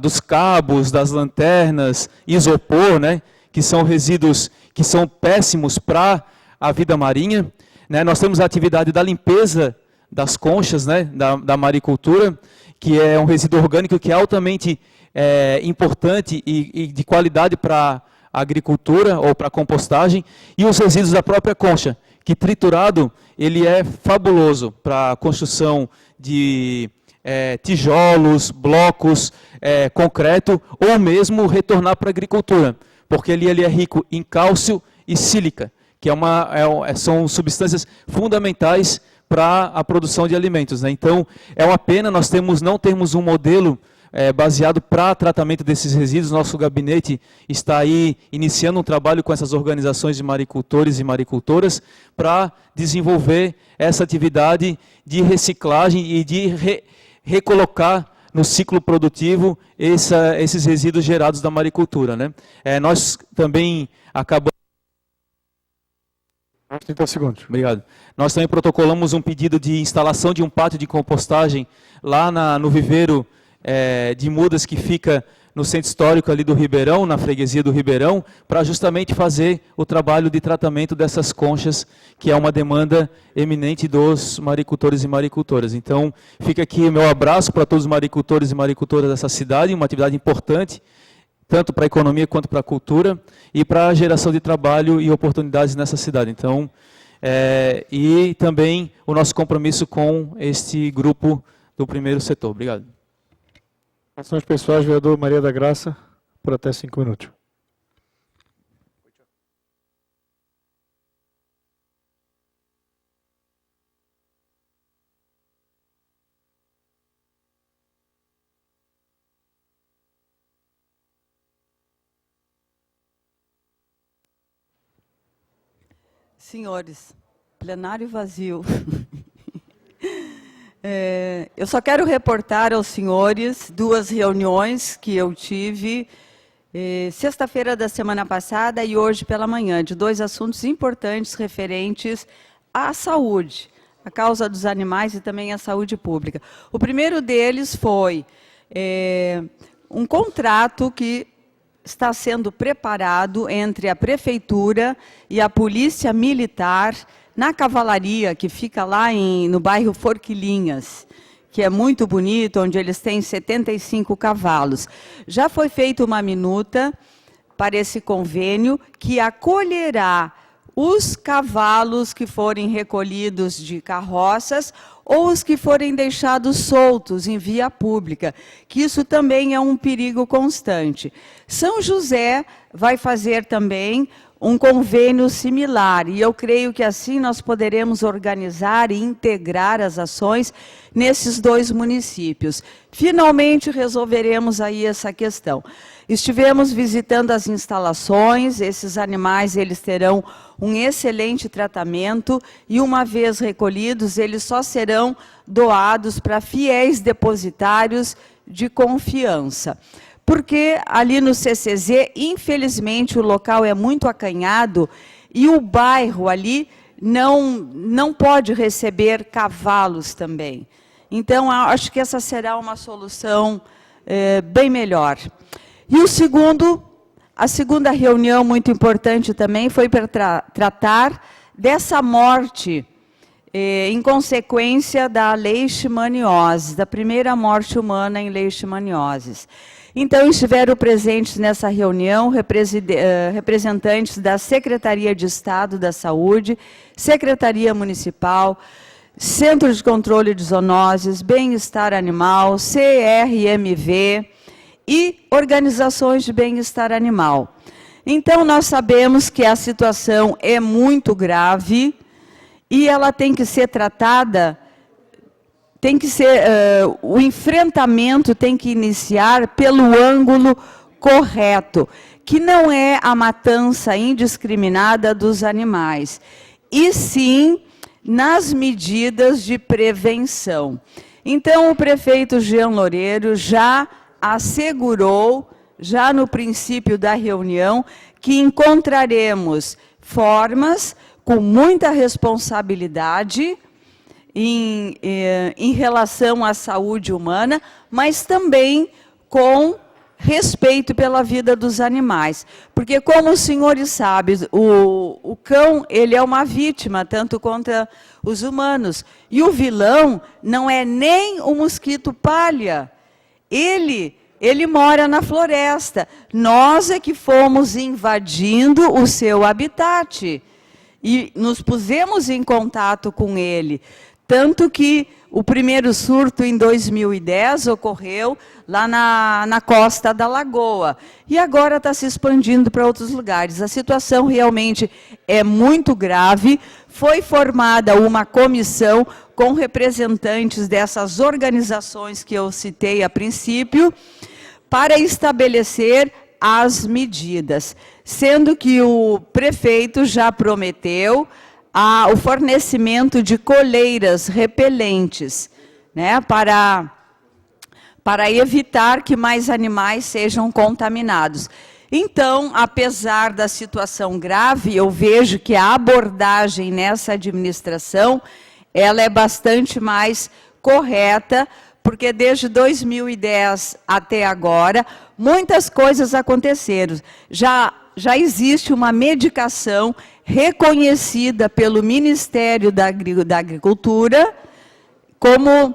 dos cabos, das lanternas, isopor, né? Que são resíduos que são péssimos para a vida marinha, né? Nós temos a atividade da limpeza das conchas, né? da maricultura, que é um resíduo orgânico que é altamente importante e de qualidade para a agricultura ou para a compostagem, e os resíduos da própria concha, que triturado ele é fabuloso para a construção de tijolos, blocos, concreto, ou mesmo retornar para a agricultura, porque ele é rico em cálcio e sílica, que são substâncias fundamentais para a produção de alimentos, né? Então, é uma pena nós não termos um modelo baseado para tratamento desses resíduos. Nosso gabinete está aí iniciando um trabalho com essas organizações de maricultores e maricultoras para desenvolver essa atividade de reciclagem e de recolocar no ciclo produtivo esses resíduos gerados da maricultura, né? Nós também acabamos... 30 segundos. Obrigado. Nós também protocolamos um pedido de instalação de um pátio de compostagem lá no viveiro de mudas que fica no centro histórico ali do Ribeirão, na freguesia do Ribeirão, para justamente fazer o trabalho de tratamento dessas conchas, que é uma demanda eminente dos maricultores e maricultoras. Então, fica aqui o meu abraço para todos os maricultores e maricultoras dessa cidade, uma atividade importante, tanto para a economia quanto para a cultura, e para a geração de trabalho e oportunidades nessa cidade. Então, e também o nosso compromisso com este grupo do primeiro setor. Obrigado. Ações pessoais, vereador Maria da Graça, por até 5 minutos. Senhores, plenário vazio. Eu só quero reportar aos senhores 2 reuniões que eu tive sexta-feira da semana passada e hoje pela manhã, de 2 assuntos importantes referentes à saúde, a causa dos animais e também à saúde pública. O primeiro deles foi um contrato que está sendo preparado entre a Prefeitura e a Polícia Militar na Cavalaria, que fica lá no bairro Forquilinhas, que é muito bonito, onde eles têm 75 cavalos. Já foi feita uma minuta para esse convênio que acolherá os cavalos que forem recolhidos de carroças ou os que forem deixados soltos em via pública, que isso também é um perigo constante. São José vai fazer também um convênio similar, e eu creio que assim nós poderemos organizar e integrar as ações nesses 2 municípios. Finalmente resolveremos aí essa questão. Estivemos visitando as instalações, esses animais eles terão um excelente tratamento e uma vez recolhidos, eles só serão doados para fiéis depositários de confiança. Porque ali no CCZ, infelizmente, o local é muito acanhado e o bairro ali não pode receber cavalos também. Então, acho que essa será uma solução bem melhor. E a segunda reunião muito importante também foi para tratar dessa morte em consequência da leishmaniose, da primeira morte humana em leishmaniose. Então, estiveram presentes nessa reunião representantes da Secretaria de Estado da Saúde, Secretaria Municipal, Centro de Controle de Zoonoses, Bem-Estar Animal, CRMV e organizações de bem-estar animal. Então, nós sabemos que a situação é muito grave e ela tem que ser tratada, o enfrentamento tem que iniciar pelo ângulo correto, que não é a matança indiscriminada dos animais, e sim nas medidas de prevenção. Então, o prefeito Jean Loureiro já assegurou, já no princípio da reunião, que encontraremos formas com muita responsabilidade em relação à saúde humana, mas também com respeito pela vida dos animais. Porque, como os senhores sabem, o cão ele é uma vítima, tanto contra os humanos. E o vilão não é nem o mosquito palha. Ele mora na floresta. Nós é que fomos invadindo o seu habitat. E nos pusemos em contato com ele. Tanto que o primeiro surto, em 2010, ocorreu lá na costa da Lagoa. E agora está se expandindo para outros lugares. A situação realmente é muito grave. Foi formada uma comissão com representantes dessas organizações que eu citei a princípio, para estabelecer as medidas. Sendo que o prefeito já prometeu o fornecimento de coleiras repelentes, né, para evitar que mais animais sejam contaminados. Então, apesar da situação grave, eu vejo que a abordagem nessa administração, ela é bastante mais correta, porque desde 2010 até agora, muitas coisas aconteceram. Já existe uma medicação reconhecida pelo Ministério da Agricultura como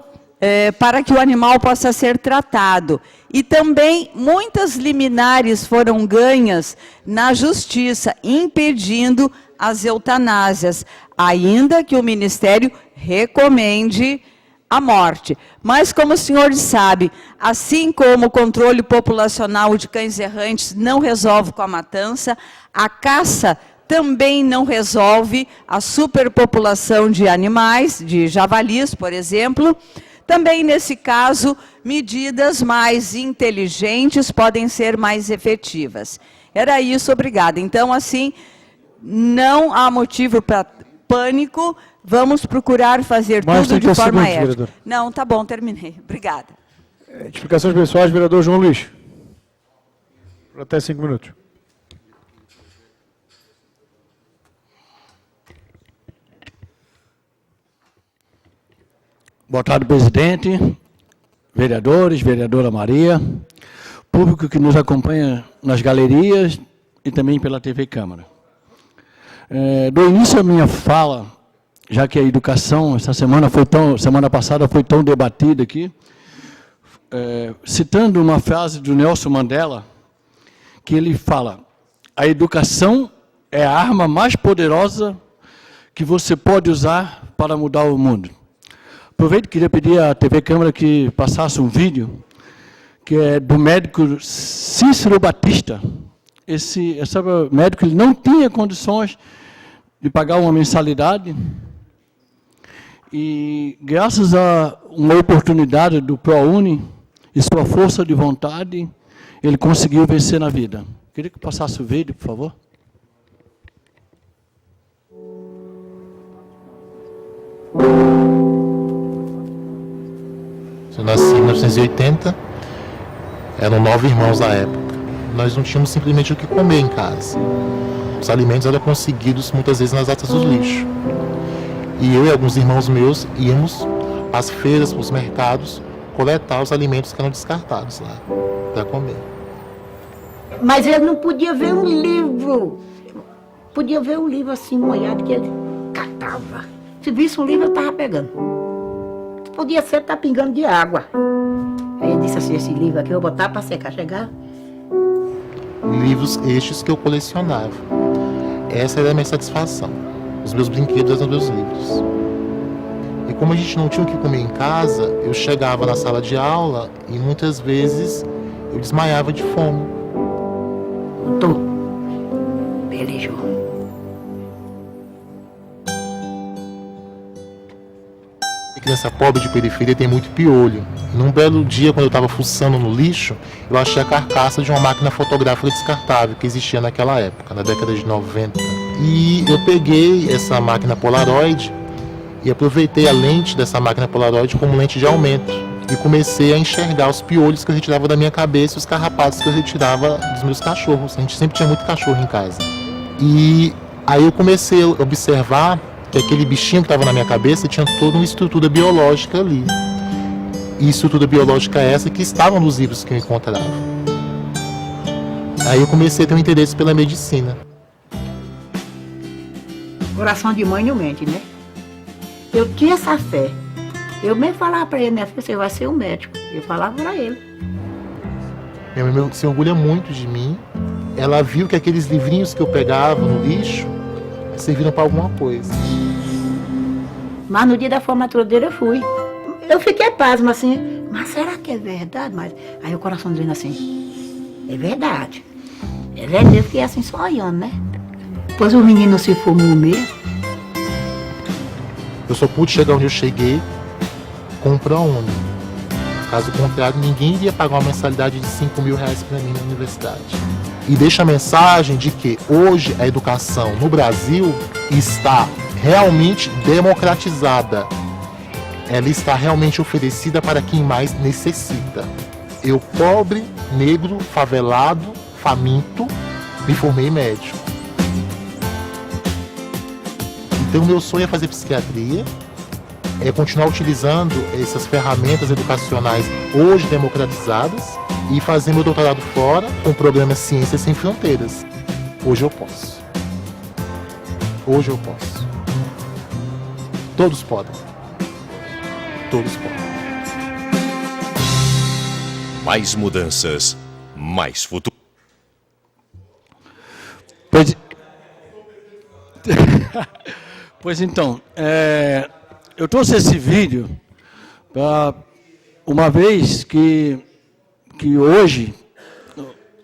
para que o animal possa ser tratado. E também muitas liminares foram ganhas na Justiça, impedindo as eutanásias, ainda que o Ministério recomende a morte. Mas, como os senhores sabem, assim como o controle populacional de cães errantes não resolve com a matança, a caça também não resolve a superpopulação de animais, de javalis, por exemplo. Também, nesse caso, medidas mais inteligentes podem ser mais efetivas. Era isso, obrigada. Então, assim, não há motivo para pânico, vamos procurar fazer tudo de forma ética. Vereador. Não, tá bom, terminei. Obrigada. Explicações pessoais, vereador João Luís. Por até 5 minutos. Boa tarde, presidente, vereadores, vereadora Maria, público que nos acompanha nas galerias e também pela TV Câmara. Dou início à minha fala, já que a educação, semana passada foi tão debatida aqui, citando uma frase do Nelson Mandela, que ele fala: a educação é a arma mais poderosa que você pode usar para mudar o mundo. Aproveito e queria pedir à TV Câmara que passasse um vídeo, que é do médico Cícero Batista. Esse médico ele não tinha condições de pagar uma mensalidade, e graças a uma oportunidade do ProUni e sua força de vontade, ele conseguiu vencer na vida. Queria que passasse o vídeo, por favor. Eu nasci em 1980, eram 9 irmãos na época. Nós não tínhamos simplesmente o que comer em casa. Os alimentos eram conseguidos muitas vezes nas latas do lixo. E eu e alguns irmãos meus íamos às feiras, os mercados, coletar os alimentos que eram descartados lá para comer. Mas ele não podia ver um livro. Podia ver um livro assim molhado que ele catava. Se visse um livro, eu estava pegando. Podia ser estar pingando de água. Aí eu disse assim, esse livro aqui eu vou botar para secar, chegar. Livros estes que eu colecionava. Essa era a minha satisfação. Os meus brinquedos eram os meus livros. E como a gente não tinha o que comer em casa, eu chegava na sala de aula e muitas vezes eu desmaiava de fome. Tô. Belejou. E criança pobre de periferia tem muito piolho. E num belo dia, quando eu estava fuçando no lixo, eu achei a carcaça de uma máquina fotográfica descartável que existia naquela época, na década de 90. E eu peguei essa máquina Polaroid e aproveitei a lente dessa máquina Polaroid como lente de aumento. E comecei a enxergar os piolhos que eu retirava da minha cabeça e os carrapatos que eu retirava dos meus cachorros. A gente sempre tinha muito cachorro em casa. E aí eu comecei a observar que aquele bichinho que estava na minha cabeça tinha toda uma estrutura biológica ali. E estrutura biológica essa que estava nos livros que eu encontrava. Aí eu comecei a ter um interesse pela medicina. Coração de mãe não mente, né? Eu tinha essa fé. Eu mesmo falava para ele, minha filha, você vai ser um médico. Eu falava para ele. Minha mãe se orgulha muito de mim. Ela viu que aqueles livrinhos que eu pegava no lixo serviram para alguma coisa. Mas no dia da formatura dele eu fui. Eu fiquei pasma assim, mas será que é verdade? Mas aí o coração dizendo assim, é verdade. É verdade, eu fiquei assim só olhando, né? Depois o menino se formou mesmo. Eu só pude chegar onde eu cheguei com um ProUni. Caso contrário, ninguém iria pagar uma mensalidade de R$5 mil para mim na universidade. E deixa a mensagem de que hoje a educação no Brasil está realmente democratizada. Ela está realmente oferecida para quem mais necessita. Eu, pobre, negro, favelado, faminto, me formei médico. Então, meu sonho é fazer psiquiatria, é continuar utilizando essas ferramentas educacionais hoje democratizadas e fazer meu doutorado fora com o programa Ciências Sem Fronteiras. Hoje eu posso. Hoje eu posso. Todos podem. Todos podem. Mais mudanças, mais futuro. Pois então, eu trouxe esse vídeo para uma vez que hoje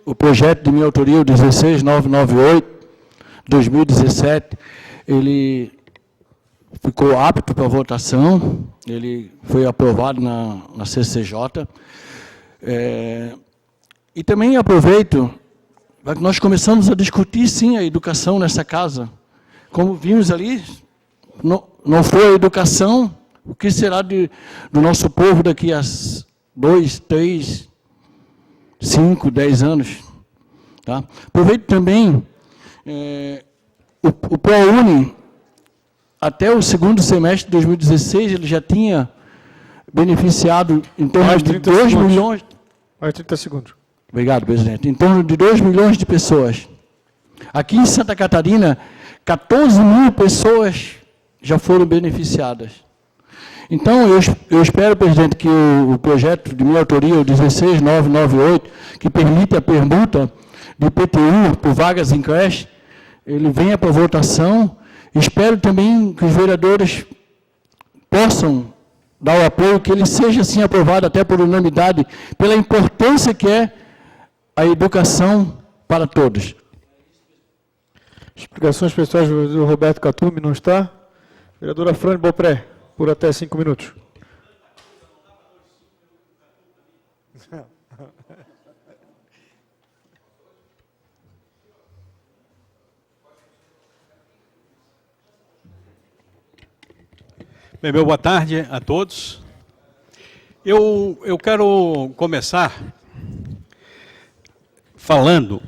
o projeto de minha autoria, o 16998-2017, ele ficou apto para votação, ele foi aprovado na CCJ. E também aproveito para que nós começamos a discutir, sim, a educação nessa casa. Como vimos ali, não foi a educação, o que será do nosso povo daqui a 2, 3, 5, 10 anos. Tá? Aproveito também o ProUni, até o segundo semestre de 2016, ele já tinha beneficiado em torno de 2 milhões... Mais 30 segundos. Obrigado, presidente. Em torno de 2 milhões de pessoas. Aqui em Santa Catarina, 14 mil pessoas já foram beneficiadas. Então, eu espero, presidente, que o projeto de minha autoria, o 16998, que permite a permuta de IPTU por vagas em creche, ele venha para votação. Espero também que os vereadores possam dar o apoio, que ele seja, assim, aprovado até por unanimidade, pela importância que é a educação para todos. Explicações pessoais do Roberto Catume, não está? Vereadora Frane Bopré, por até 5 minutos. Bem, boa tarde a todos. Eu quero começar falando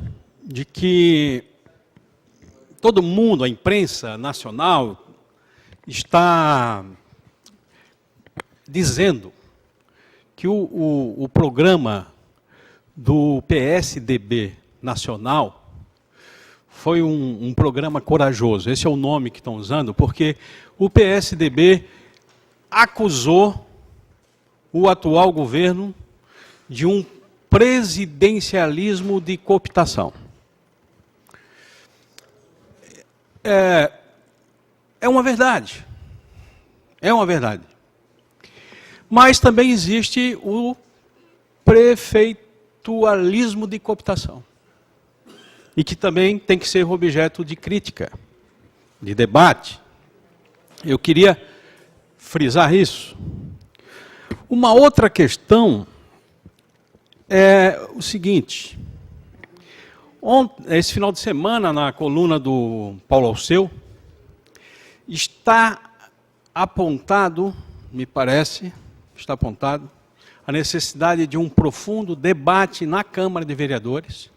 de que todo mundo, a imprensa nacional, está dizendo que o programa do PSDB nacional foi um programa corajoso. Esse é o nome que estão usando, porque o PSDB acusou o atual governo de um presidencialismo de cooptação. É uma verdade. É uma verdade. Mas também existe o prefeitualismo de cooptação. E que também tem que ser objeto de crítica, de debate. Eu queria frisar isso. Uma outra questão é o seguinte. Esse final de semana, na coluna do Paulo Alceu, está apontado, me parece, está apontado, a necessidade de um profundo debate na Câmara de Vereadores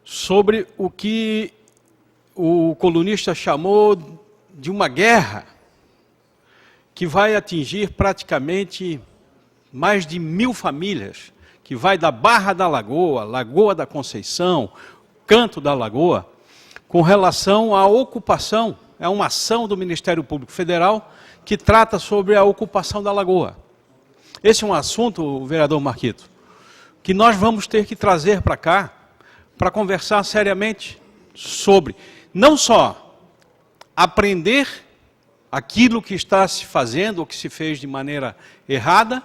sobre o que o colunista chamou de uma guerra que vai atingir praticamente mais de 1000 famílias, que vai da Barra da Lagoa, Lagoa da Conceição, Canto da Lagoa, com relação à ocupação. É uma ação do Ministério Público Federal que trata sobre a ocupação da Lagoa. Esse é um assunto, vereador Marquito, que nós vamos ter que trazer para cá, para conversar seriamente sobre, não só aprender aquilo que está se fazendo, ou que se fez de maneira errada,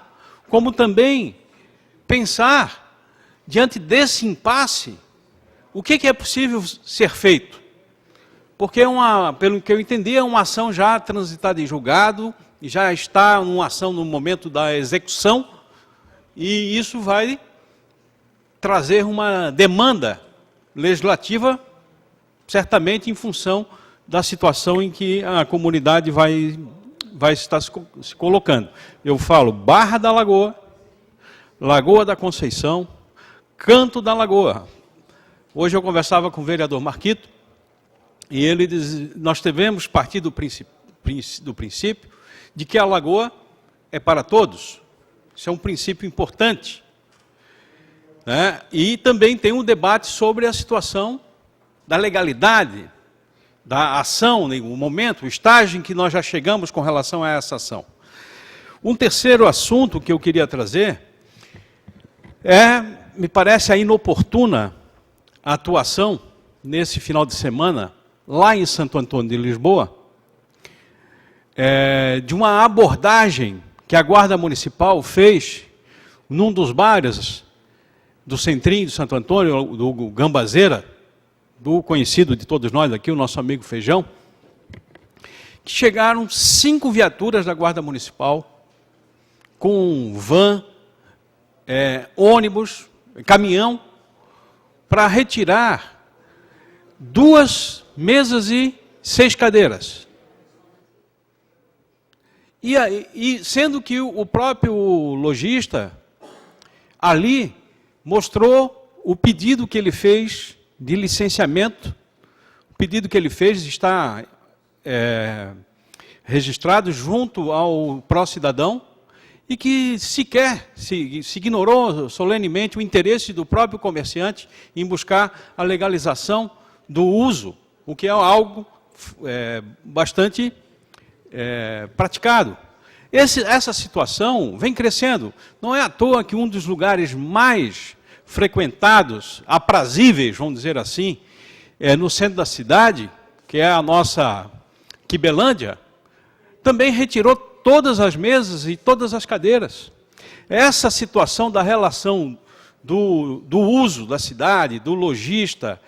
como também pensar, diante desse impasse, o que é possível ser feito. Porque, pelo que eu entendi, é uma ação já transitada em julgado, e já está numa ação no momento da execução, e isso vai trazer uma demanda legislativa, certamente em função da situação em que a comunidade vai estar se colocando. Eu falo Barra da Lagoa, Lagoa da Conceição, Canto da Lagoa. Hoje eu conversava com o vereador Marquito, e ele diz, nós devemos partir do princípio de que a lagoa é para todos. Isso é um princípio importante. Né? E também tem um debate sobre a situação da legalidade, da ação, o momento, o estágio em que nós já chegamos com relação a essa ação. Um terceiro assunto que eu queria trazer me parece a inoportuna atuação, nesse final de semana, lá em Santo Antônio de Lisboa, de uma abordagem que a Guarda Municipal fez num dos bares do Centrinho de Santo Antônio, do Gambazeira, do conhecido de todos nós aqui, o nosso amigo Feijão, que chegaram 5 viaturas da Guarda Municipal, com van, ônibus, caminhão, para retirar 2 mesas e 6 cadeiras. E sendo que o próprio lojista ali mostrou o pedido que ele fez de licenciamento, o pedido que ele fez está registrado junto ao pró-cidadão, e que sequer se ignorou solenemente o interesse do próprio comerciante em buscar a legalização do uso, o que é algo bastante praticado. Essa situação vem crescendo. Não é à toa que um dos lugares mais frequentados, aprazíveis, vamos dizer assim, no centro da cidade, que é a nossa Quibelândia, também retirou todas as mesas e todas as cadeiras. Essa situação da relação do uso da cidade, do lojista,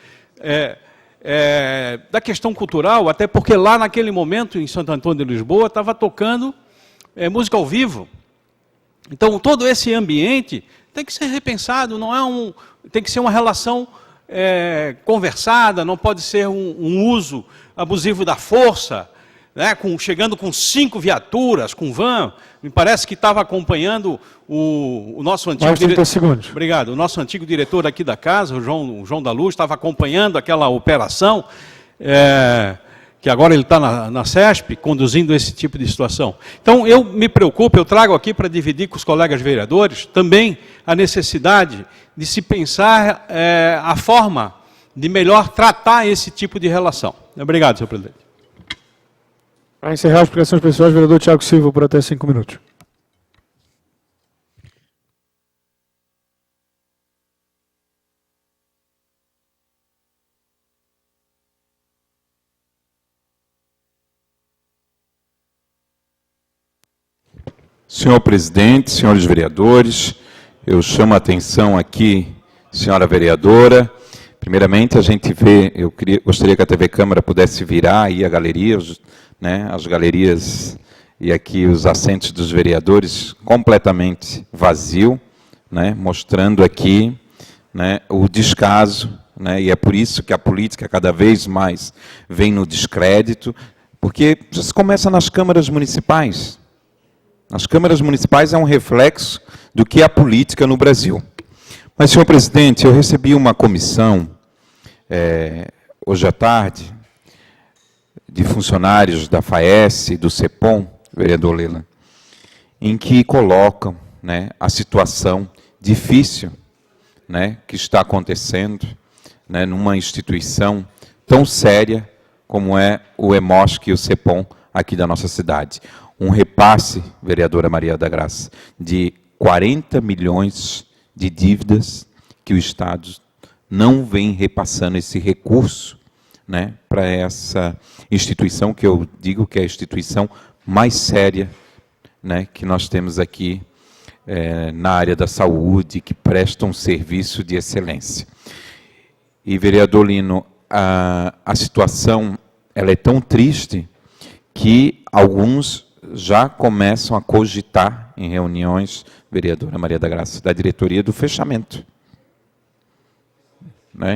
da questão cultural, até porque lá naquele momento, em Santo Antônio de Lisboa, estava tocando música ao vivo. Então, todo esse ambiente tem que ser repensado, tem que ser uma relação conversada, não pode ser um uso abusivo da força, né, chegando com 5 viaturas, com van. Me parece que estava acompanhando o nosso antigo diretor. Obrigado. O nosso antigo diretor aqui da casa, o João da Luz, estava acompanhando aquela operação, que agora ele está na CESP, conduzindo esse tipo de situação. Então, eu me preocupo, eu trago aqui para dividir com os colegas vereadores, também a necessidade de se pensar a forma de melhor tratar esse tipo de relação. Obrigado, senhor presidente. Para encerrar as explicações pessoais, vereador Tiago Silva, por até 5 minutos. Senhor presidente, senhores vereadores, eu chamo a atenção aqui, senhora vereadora. Primeiramente, a gente vê, gostaria que a TV Câmara pudesse virar aí a galeria, as galerias e aqui os assentos dos vereadores completamente vazio, mostrando aqui o descaso, e é por isso que a política cada vez mais vem no descrédito, porque já se começa nas câmaras municipais. As câmaras municipais é um reflexo do que é a política no Brasil. Mas, senhor presidente, eu recebi uma comissão, hoje à tarde, de funcionários da FAES e do CEPOM, vereador Lela, em que colocam a situação difícil que está acontecendo numa instituição tão séria como é o EMOSC e o CEPOM aqui da nossa cidade. Um repasse, vereadora Maria da Graça, de 40 milhões de dívidas que o Estado não vem repassando esse recurso para essa instituição, que eu digo que é a instituição mais séria que nós temos aqui na área da saúde, que presta um serviço de excelência. E, vereador Lino, a situação ela é tão triste que alguns já começam a cogitar em reuniões, vereadora Maria da Graça, da diretoria, do fechamento.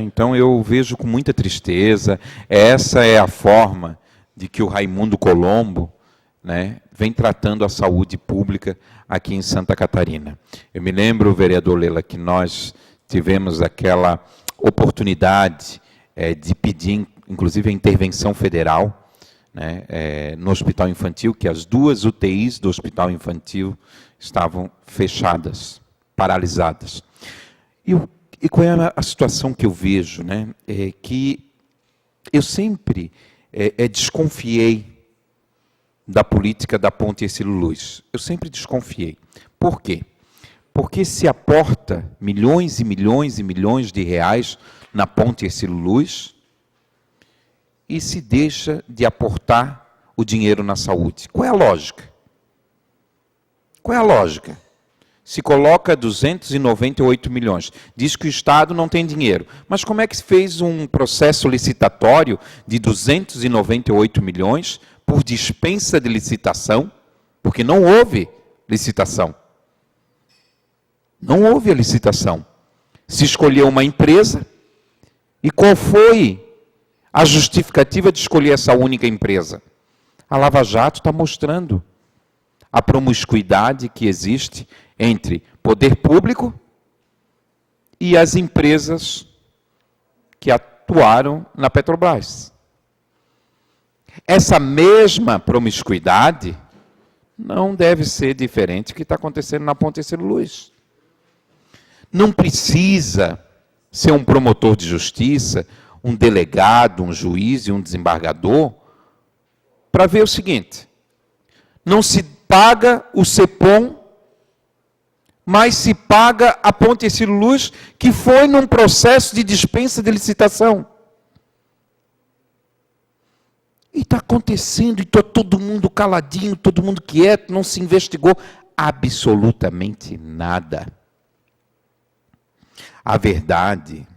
Então, eu vejo com muita tristeza, essa é a forma de que o Raimundo Colombo vem tratando a saúde pública aqui em Santa Catarina. Eu me lembro, vereador Lela, que nós tivemos aquela oportunidade de pedir, inclusive, a intervenção federal, no hospital infantil, que as 2 UTIs do hospital infantil estavam fechadas, paralisadas. E qual é a situação que eu vejo? É que eu sempre desconfiei da política da Ponte Hercílio Luz. Eu sempre desconfiei. Por quê? Porque se aporta milhões e milhões e milhões de reais na Ponte Hercílio Luz e se deixa de aportar o dinheiro na saúde. Qual é a lógica? Qual é a lógica? Se coloca 298 milhões, diz que o Estado não tem dinheiro. Mas como é que se fez um processo licitatório de 298 milhões por dispensa de licitação? Porque não houve licitação. Não houve a licitação. Se escolheu uma empresa, e qual foi a justificativa de escolher essa única empresa? A Lava Jato está mostrando a promiscuidade que existe entre poder público e as empresas que atuaram na Petrobras. Essa mesma promiscuidade não deve ser diferente do que está acontecendo na Ponte Hercílio Luz. Não precisa ser um promotor de justiça, um delegado, um juiz e um desembargador para ver o seguinte: não se paga o CEPOM, mas se paga a Ponte Hercílio Luz, que foi num processo de dispensa de licitação. E está acontecendo, e está todo mundo caladinho, todo mundo quieto, não se investigou absolutamente nada. A verdade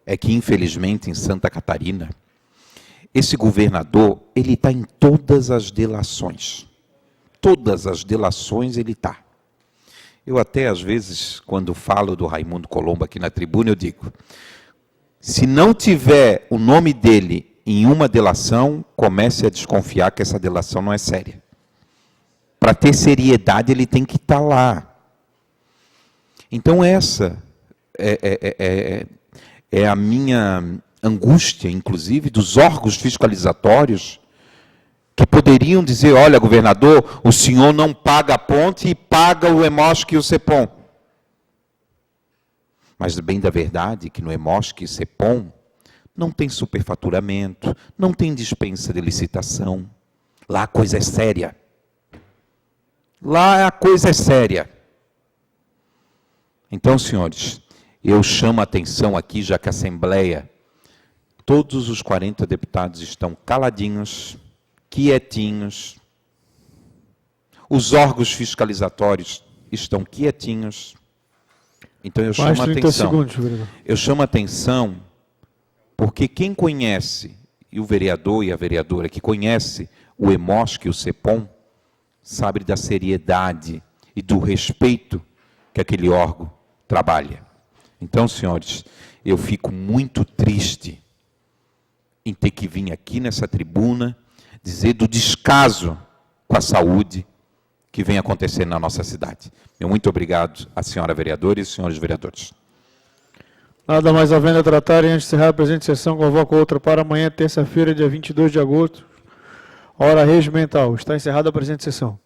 é que, infelizmente, em Santa Catarina, esse governador, ele está em todas as delações. Todas as delações ele está. Eu até, às vezes, quando falo do Raimundo Colombo aqui na tribuna, eu digo, se não tiver o nome dele em uma delação, comece a desconfiar que essa delação não é séria. Para ter seriedade, ele tem que estar lá. Então, essa é a minha angústia, inclusive, dos órgãos fiscalizatórios, que poderiam dizer, olha, governador, o senhor não paga a ponte e paga o EMOSC e o CEPOM. Mas, bem da verdade, que no EMOSC e CEPOM, não tem superfaturamento, não tem dispensa de licitação. Lá a coisa é séria. Lá a coisa é séria. Então, senhores, eu chamo a atenção aqui, já que a Assembleia, todos os 40 deputados estão caladinhos, quietinhos, os órgãos fiscalizatórios estão quietinhos. Então eu chamo a atenção. Segundos, vereador. Eu chamo a atenção porque quem conhece, e o vereador e a vereadora que conhece o EMOSC e o CEPOM, sabe da seriedade e do respeito que aquele órgão trabalha. Então, senhores, eu fico muito triste em ter que vir aqui nessa tribuna dizer do descaso com a saúde que vem acontecendo na nossa cidade. Meu muito obrigado à senhora vereadora e aos senhores vereadores. Nada mais havendo a tratar, e antes de encerrar a presente sessão, convoco outra para amanhã, terça-feira, dia 22 de agosto, hora regimental. Está encerrada a presente sessão.